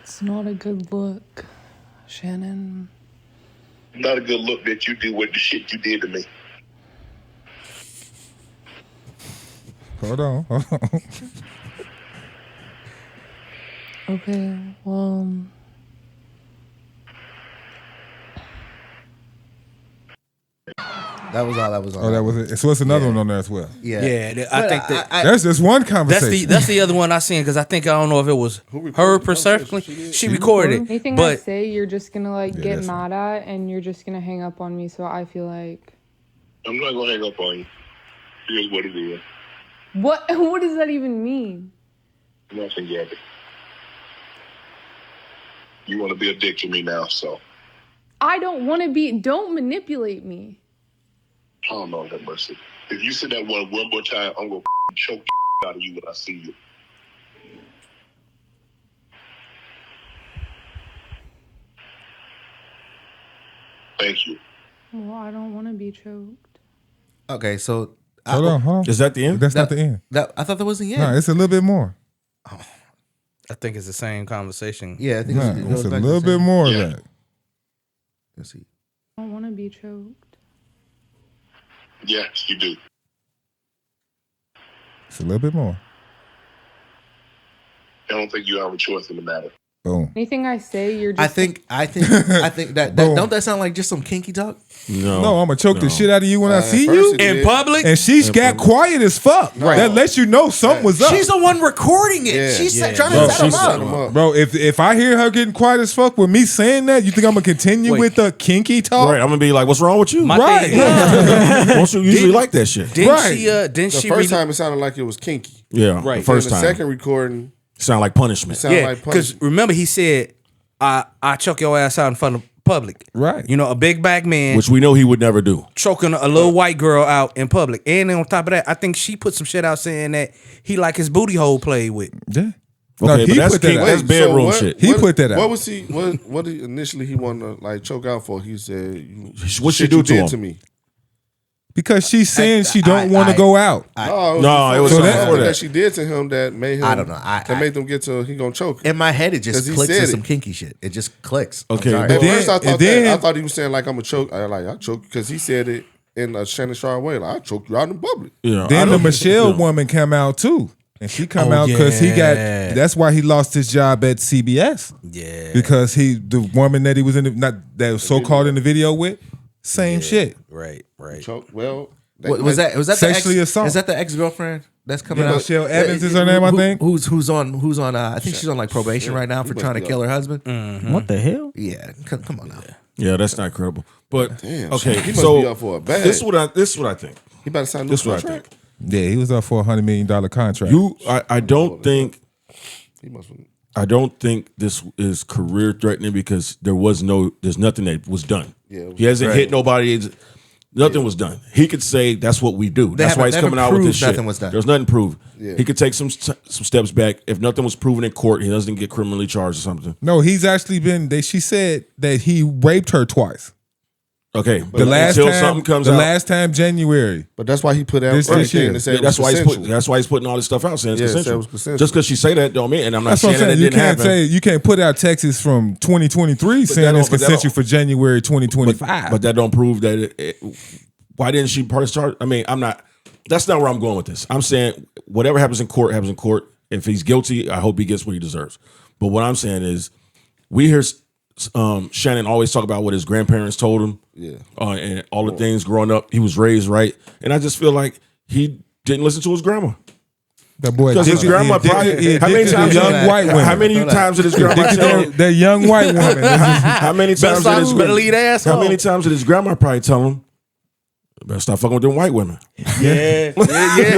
It's not a good look, Shannon. Not a good look that you do with the shit you did to me. Hold on. Okay, well... That was all that was on. Oh, that was it. So it's another one on there as well. Yeah. I think that There's just one conversation. that's the other one I seen because I think I don't know if it was her personally. She recorded it, Anything I but say, you're just gonna get that's mad at, and you're just gonna hang up on me. So I feel like, I'm not gonna hang up on you. Here's what it is. what? What does that even mean? Nothing, Gabby. You want to be a dick to me now, so. I don't want to be. Don't manipulate me. Oh, Lord have mercy. If you say that one more time, I'm going to choke the out of you when I see you. Thank you. Well, I don't want to be choked. Okay, so Hold on. Is that the end? That's not the end. I thought that was the end. No, it's a little bit more. I think it's the same conversation. Yeah, I think No, it it's goes a back to little the bit same- more Yeah. of that. Let's see. I don't want to be choked. Yes, you do. It's a little bit more. I don't think you have a choice in the matter. Boom. Anything I say, you're just. I think that Boom. don't that sound like just some kinky talk? No, I'm gonna choke the shit out of you when I see first you. it In did. public, And she's got quiet as fuck. That lets you know something was up. She's the one recording it. Yeah. She's trying Bro, to set him she's- up. Bro, if I hear her getting quiet as fuck with me saying that, you think I'm gonna continue Wait. with the kinky talk? Right, I'm gonna be like, "What's wrong with you?" my Right. thing, Don't you usually like that shit? didn't Right. she? Didn't The she? first time it sounded like it was kinky. Yeah, Right. The first Then time the second recording sound like punishment. sounded Yeah, like because punishment. remember he said, "I chuck your ass out in front of public. Right. You know, a big black man, which we know he would never do. choking a little white girl out in public. And then on top of that, I think she put some shit out saying that he like his booty hole played with. Yeah. Okay, but that's put that out. that's bedroom shit. He put that out. What was he? What initially he wanted to like choke out for? He said, What she shit do you to did him? to me?" Because she's saying she don't want to go out. No, it was something before that that. she did to him that made him. I don't know. That made them get to he gonna choke. In my head, it just 'Cause he clicks said to it. some kinky shit. It just clicks. Okay, I'm sorry. but At first, I thought then- I thought he was saying like I'm a choke. I choke because he said it in a Shannon Sharp way. Like I choked you out in public. Yeah, Then the Michelle woman come out too. And she come out because he got, that's why he lost his job at CBS. Yeah. Because the woman that he was in, that was so-called in the video with, same shit. Right. Choke. Well, Was that Sexually the ex, assault. Is that the ex-girlfriend that's coming Yeah, out? Michelle Evans is her name, I think. Who's on? I think she's on like probation right now for trying to kill her husband. What the hell? Yeah, come on now. Yeah, that's not credible. But Damn, okay, he must so be up for a bag. this is what I think. He better sign a new This is what I contract. think. Yeah, he was up for $100 million contract. I don't think He must. I don't think this is career threatening because there's nothing that was done. Yeah, He hasn't hit nobody. Nothing was done. He could say that's what we do. That's why he's coming out with this shit. Nothing was done. There's nothing proved. Yeah. He could take some steps back. If nothing was proven in court, he doesn't get criminally charged or something. No, he's actually been, she said that he raped her twice. Okay, The last until time, something comes the out. last time, January. But that's why he put out This everything year. to say Yeah, that's why consensual. he's putting all this stuff out saying it's Yeah, said it consensual. was consensual. Just because she say that don't mean, and I'm not That's what saying I'm that saying. it You didn't can't happen. say, you can't put out texts from 2023 saying that it's don't- but that consensual don't- for January 2025. But that don't prove that why didn't she press charge? I mean, that's not where I'm going with this. I'm saying whatever happens in court happens in court. If he's guilty, I hope he gets what he deserves. But what I'm saying is, we hear Shannon always talk about what his grandparents told him. Yeah. And all the things growing up, he was raised right. And I just feel like he didn't listen to his grandma. That boy, Because his grandma probably, how many times young white women? How many times did his grandma tell him? That young white woman. How many times did his lead ass. How many times did his grandma probably tell him, better stop fucking with them white women? Yeah.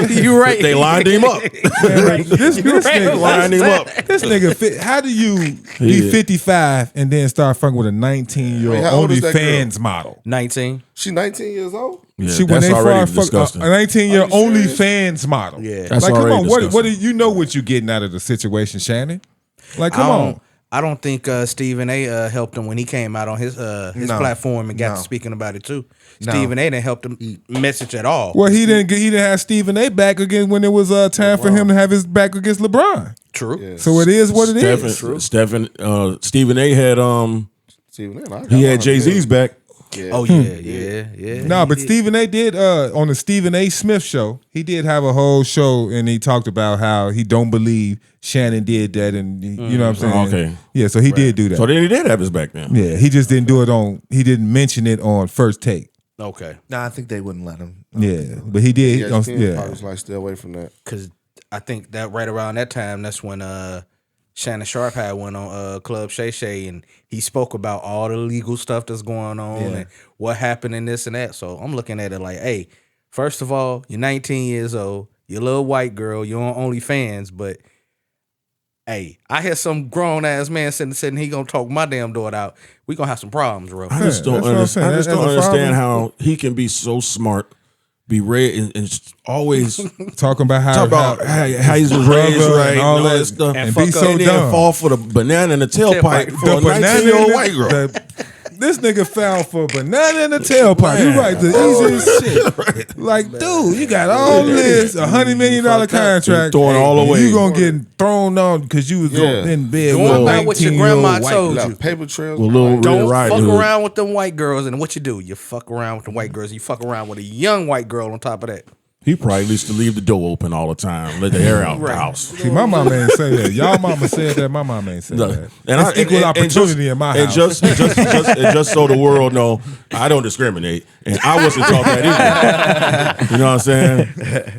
You're right. They lined him up. This nigga Lined him up. This nigga, how do you be 55 and then start fucking with a 19-year-old Wait, how old is that OnlyFans model? 19. She 19 years old. Yeah, She when that's they already fuck a disgusting. 19-year Are you serious? OnlyFans model. Yeah. That's like, come already on, what disgusting. do you know what you're getting out of the situation, Shannon? Like, come on. I don't think Stephen A. Helped him when he came out on his platform and got to speaking about it too. Stephen A. didn't help him message at all. Well, he didn't have Stephen A. back again when it was time for him to have his back against LeBron. True. Yeah. So it is what it is. Stephen A. had he had Jay-Z's back. Yeah. Oh yeah. No, but Stephen A. did on the Stephen A. Smith show. He did have a whole show, and he talked about how he don't believe Shannon did that, and you know what I'm saying. Okay. Yeah, so he did do that. So then he did have his back then. Yeah, he just didn't do it he didn't mention it on First Take. Okay. No, I think they wouldn't let him. Yeah, but he did. Yeah, Yeah, was like stay away from that. Because I think that right around that time, that's when Shannon Sharp had went on Club Shay Shay, and he spoke about all the legal stuff that's going on and what happened and this and that. So I'm looking at it like, hey, first of all, you're 19 years old, you're a little white girl, you're on OnlyFans, but hey, I hear some grown ass man sitting, he gonna talk my damn daughter out. We gonna have some problems, bro. I just don't that's what I'm saying. understand. I just That's don't a understand problem. how he can be so smart, be read and always talking about how talk about how he's raised brother right and all that stuff, and be so and then dumb. fall for the banana in the tailpipe for a The banana 19-year-old in the- white girl. This nigga fell for banana in the tailpipe. You right, the easiest shit. Like, dude, you got all this, $100 million contract. Throwing all and away. You gonna get thrown on because you was in bed with Going a back what your 19-year-old grandma white told girl. you. Paper trails. Well, Lil Red Don't Riding fuck Hood. around with them white girls, and what you do? You fuck around with the white girls. You fuck around with a young white girl on top of that. He probably used to leave the door open all the time, let the air out the house. See, my mama ain't say that. Y'all mama said that. My mama ain't said that. And It's equal opportunity in my house. And just so the world know, I don't discriminate, and I wasn't taught that either. You know what I'm saying?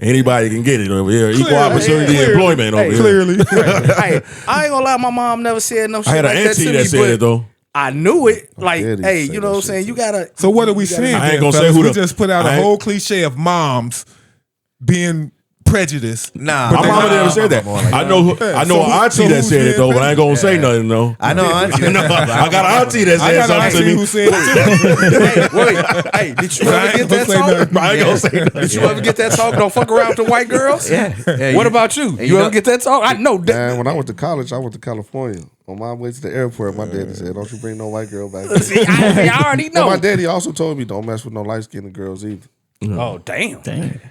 Anybody can get it over here. Equal opportunity employment over here. Clearly. Hey, I ain't gonna lie, my mom never said no shit I had like an that to auntie me, that said but it though. I knew it. Like, Daddy hey, say you that know what I'm shit saying? You gotta. So what are we saying? I ain't then, gonna say fellas? who we the- just put out I a ain't- whole cliche of moms being prejudice. Nah, but My mama never said that. I know an auntie that said it though, but I ain't gonna say nothing though. I know auntie. I got an auntie that said something to me. Who said it Hey, did you ever get that talk? I ain't gonna say nothing. Did you ever get that talk? Don't fuck around with the white girls. Yeah. What about you? You ever get that talk? I know that. Man, when I went to college, I went to California. On my way to the airport, my daddy said, "Don't you bring no white girl back." See, I already know. But my daddy also told me, "Don't mess with no light skinned girls either." Oh damn!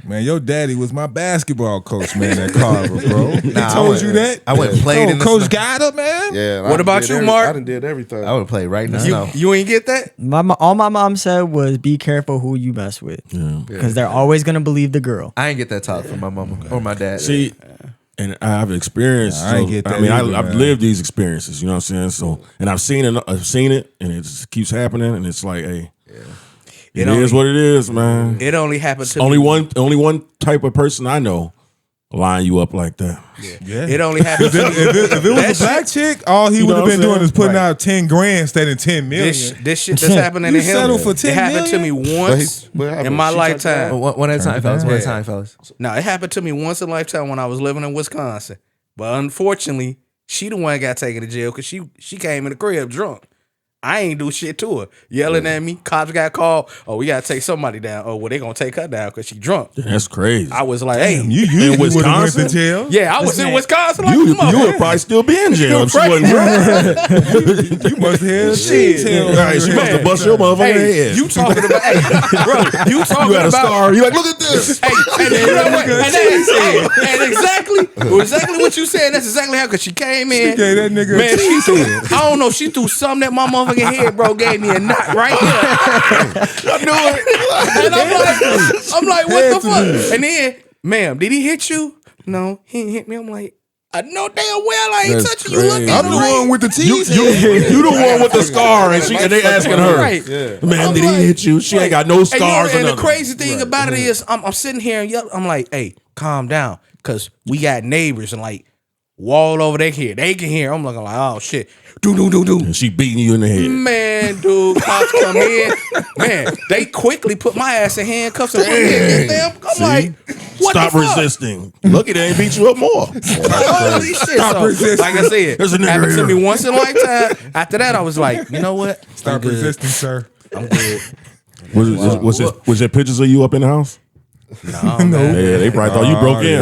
Man, your daddy was my basketball coach, man, at Carver, bro. He told you that? I went and played in the Coach snow. Got up, man. Yeah. What about you, Mark? I done did everything. I would have played right in the snow. You ain't get that? All my mom said was be careful who you mess with. Because they're always going to believe the girl. I ain't get that talk from my mama or my dad. See, and I've experienced. I ain't get that I mean, either, I've man. lived these experiences. You know what I'm saying? So, and I've seen it, and it just keeps happening. And it's like, hey, it is what it is, man. It only happened to Only me. only one type of person I know line you up like that. Yeah. It only happened to me. If it was a black chick, all he You would know have what been I'm doing saying? is putting Right. out 10 grand instead of 10 million. This shit that's happening You to him. settle for 10 it happened to me million? once What happened? in my She touched lifetime. One at a time, fellas. One at a time, fellas. Now it happened to me once in a lifetime when I was living in Wisconsin. But unfortunately, she the one that got taken to jail because she came in the crib drunk. I ain't do shit to her. Yelling at me. Cops got called. Oh, we gotta take somebody down. Oh, well, they gonna take her down because she drunk. That's crazy. I was like, hey, You usually would have went to Wisconsin? jail. yeah, I was in Wisconsin. Like, you come on, would probably still be in jail if she wasn't drunk. You must have Shit. tail. Right, she must have bust your motherfucking hey, head. you talking about? Hey, bro, you talking You had a about? scar. You like, look at this. Hey, and you know what? And exactly what you said. That's exactly how. Cause she came in. She gave that nigga Man, a she threw. cheese. I don't know. She threw something at my motherfucking head, bro. Gave me a knot right here. I knew it. And I'm like, what the fuck? And then, ma'am, did he hit you? No, he didn't hit me. I'm like, I know damn well I ain't That's touching you. Look crazy. at I'm the the one with the You teeth. the one with the scar, and they asking her, Right. man, I'm did like- he hit you? She ain't got no And, scars. and or the nothing. crazy thing about it is, I'm sitting here and I'm like, hey, calm down, cause we got neighbors and like wall over there here, they can hear. I'm looking like, oh shit, do. And she beating you in the head. Man, dude, cops come in. Man, they quickly put my ass in handcuffs and put me in them. I'm like, what Stop the fuck? resisting. Lucky they ain't beat you up more. Holy shit. Stop So, resisting. like I said, There's a nigga happened to here. me once in a lifetime. After that, I was like, you know what? Stop I'm good. resisting, sir. I'm good. Was there pictures of you up in the house? No, No. man. Yeah, they probably thought you broke in.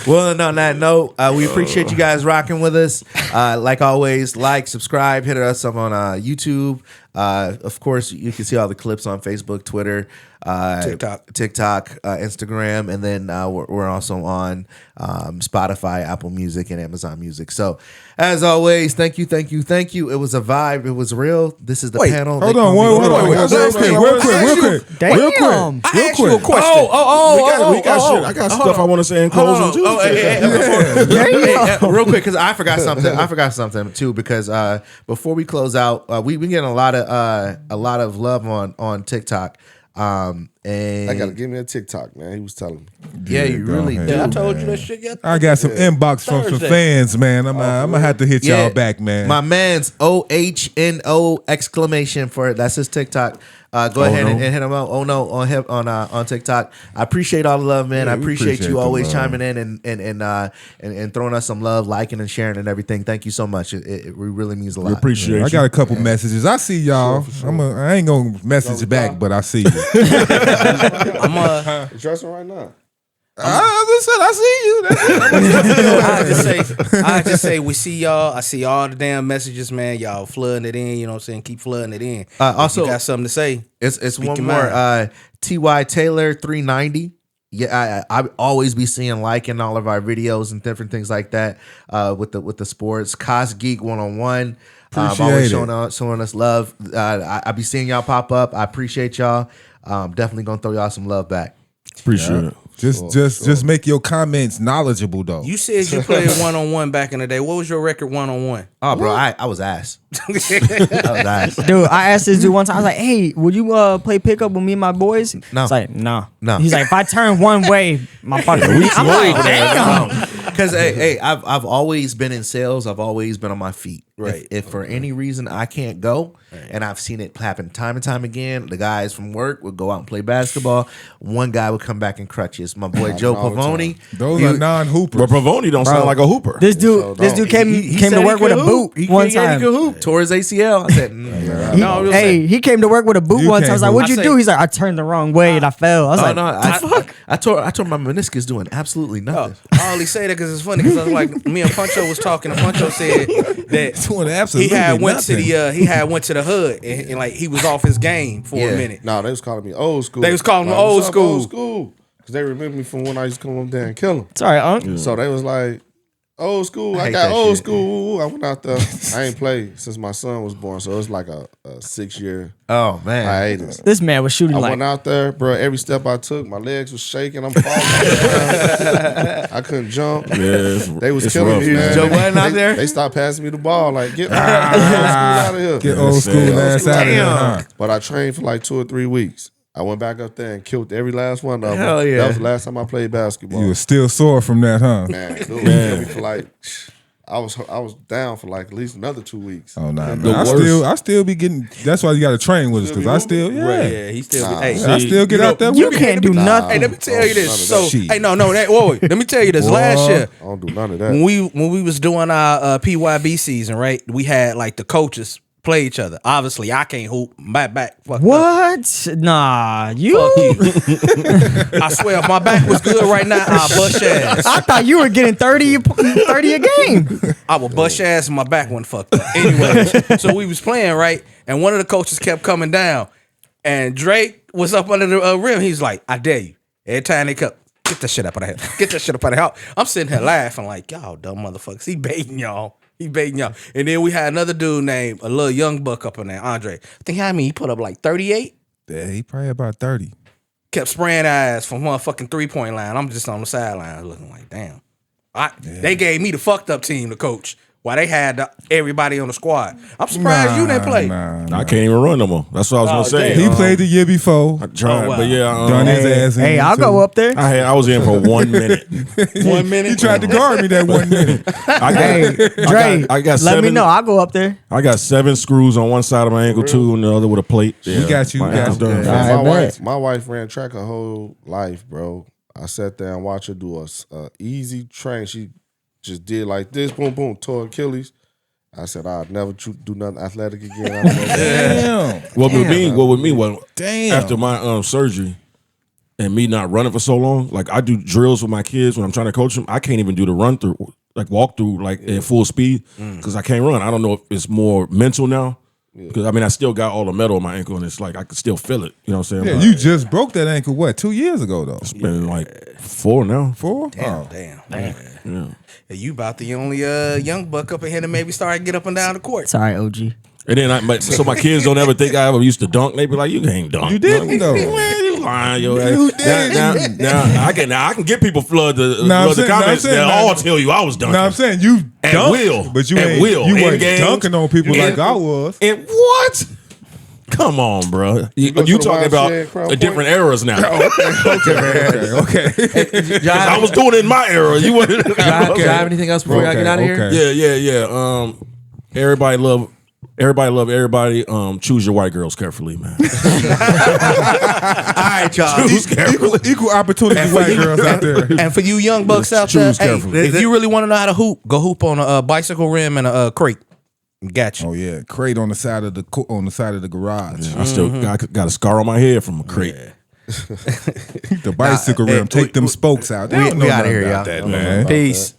Well, and on that note, we appreciate you guys rocking with us. Like always, like, subscribe, hit us up on YouTube. Of course, you can see all the clips on Facebook, Twitter, TikTok, Instagram, and then we're also on Spotify, Apple Music, and Amazon Music. So, as always, thank you. It was a vibe. It was real. This is the panel. Hold They on, call me- wait, real quick. Damn. I asked you a question. We got shit. I got stuff I want to say in closing too. Real quick, because I forgot something too. Because before we close out, we getting a lot of love on TikTok. And I gotta give me a TikTok, man. He was telling me. yeah, you really do. I told you that shit yesterday. I got some inbox from some Thursday. fans, man. I'm gonna have to hit y'all back, man. My man's OHNO exclamation for it. That's his TikTok. Go ahead and hit him out. Oh no, on TikTok. I appreciate all the love, man. Yeah, I we appreciate appreciate you the always love. chiming in and throwing us some love, liking and sharing and everything. Thank you so much. It really means a lot. We appreciate I you. got a couple messages. I see y'all. I ain't gonna message back, but I see you. I'm You dressing right now? I see you. I just say we see y'all. I see all the damn messages, man. Y'all flooding it in. You know what I'm saying? Keep flooding it in. Also, if you got something to say. It's one your more. Ty Taylor 390. Yeah, I always be seeing liking all of our videos and different things like that. With the sports, Cos Geek 101. Always Appreciate showing us love. I be seeing y'all pop up. I appreciate y'all. Definitely gonna throw y'all some love back. Appreciate it. Just make your comments knowledgeable though. You said you played 1-on-1 back in the day. What was your record 1-on-1? Oh, bro, I was ass. I was ass. Dude, I asked this dude one time. I was like, "Hey, would you play pickup with me and my boys?" No. It's like, no. No. He's like, "If I turn one way, my fucking." I'm like, damn. Because hey, I've always been in sales. I've always been on my feet. Right. If for any reason I can't go, and I've seen it happen time and time again, the guys from work would go out and play basketball. One guy would come back in crutches. My boy Joe Pavoni. Those are non-hoopers. But Pavoni don't sound like a hooper. This dude came to work with a boot one time. He could hoop. Tore his ACL. I said, he came to work with a boot once. I was like, "What'd you do?" He's like, "I turned the wrong way and I fell." I was like, I tore my meniscus doing absolutely nothing. I only say that because it's funny because I was like, me and Puncho was talking, and Puncho said that he had went to the hood and like he was off his game for a minute. No, they was calling me old school. They was calling me old school because they remember me from when I used to come up there and kill them. "It's all right, Unc." Yeah. So they was like, old school. I got old school. I went out there. I ain't played since my son was born, so it was like a 6-year. Oh man, hiatus. This man was shooting. I went out there, bro. Every step I took, my legs was shaking. I'm falling. I couldn't jump. Yeah, they was killing me. Joe wasn't out there. They stopped passing me the ball. Like get old school out of here. Get old school ass out of here. But I trained for like 2 or 3 weeks. I went back up there and killed every last one of them. Hell yeah. That was the last time I played basketball. You were still sore from that, huh? Man, dude, killed me for like. I was down for like at least another 2 weeks. Oh nah, man. I still be getting. That's why you got to train with us because I still he still. I still get out there. You can't do nothing. Hey, let me tell you this. So, hey, no, wait. Let me tell you this. Last year, I don't do none of that. when we was doing our PYB season, right? We had like the coaches play each other. Obviously, I can't hoop. My back. What? Nah, you. I swear, if my back was good right now, I'll bust your ass. I thought you were getting 30 a game. I would bust your ass and my back wasn't fucked up. Anyway, so we was playing, right? And one of the coaches kept coming down. And Drake was up under the rim. He's like, I dare you. Every time they come, get that shit up out of here. Get that shit up out of here. I'm sitting here laughing like, y'all dumb motherfuckers. He baiting y'all. And then we had another dude named a little young buck up in there, Andre. I think he put up like 38. Yeah, he probably about 30. Kept spraying eyes from motherfucking 3-point line. I'm just on the sideline looking like, damn. They gave me the fucked up team to coach while they had everybody on the squad. I'm surprised you didn't play. I can't even run no more. That's what I was gonna say. He played the year before. I tried, but done his ass. Hey, I'll go up there. I was in for 1 minute. 1 minute. He tried to guard me that 1 minute. I got let me know. I'll go up there. I got 7 screws on one side of my ankle, 2 on the other with a plate. Yeah. We got you. My wife ran track her whole life, bro. I sat there and watched her do a easy train. She just did like this, boom, boom, tore Achilles. I said, I'd never do nothing athletic again. Damn. What with me? After my surgery and me not running for so long, like I do drills with my kids when I'm trying to coach them. I can't even do the run through, like walk through, like at full speed because I can't run. I don't know if it's more mental now. Because I still got all the metal in my ankle, and it's like I can still feel it. You know what I'm saying? Yeah, you just broke that ankle. What, 2 years ago though? It's been like 4 now. 4? Damn. Yeah. Hey, you about the only young buck up in here that maybe started to get up and down the court. Sorry, OG. And then so my kids don't ever think I ever used to dunk. They be like, "You ain't dunk." You didn't though. Man, you lying, yo. You did. Now I can get people flood the comments. They'll all tell you I was dunking. No, I'm saying you at will, but you at will. You weren't games, dunking on people like I was. And what? Come on, bro. You talking about different eras now? Okay. I was doing it in my era. You want? Do I have anything else before y'all get out of here? Yeah. Everybody love everybody. Choose your white girls carefully, man. All right, y'all. Equal opportunity white girls out there. And for you young bucks out there, if you really want to know how to hoop, go hoop on a bicycle rim and a crate. Gotcha. Oh yeah, crate on the side of the garage. Yeah, I still got a scar on my head from a crate. Yeah. The bicycle rim. Take them spokes out. We out of here, y'all. Peace.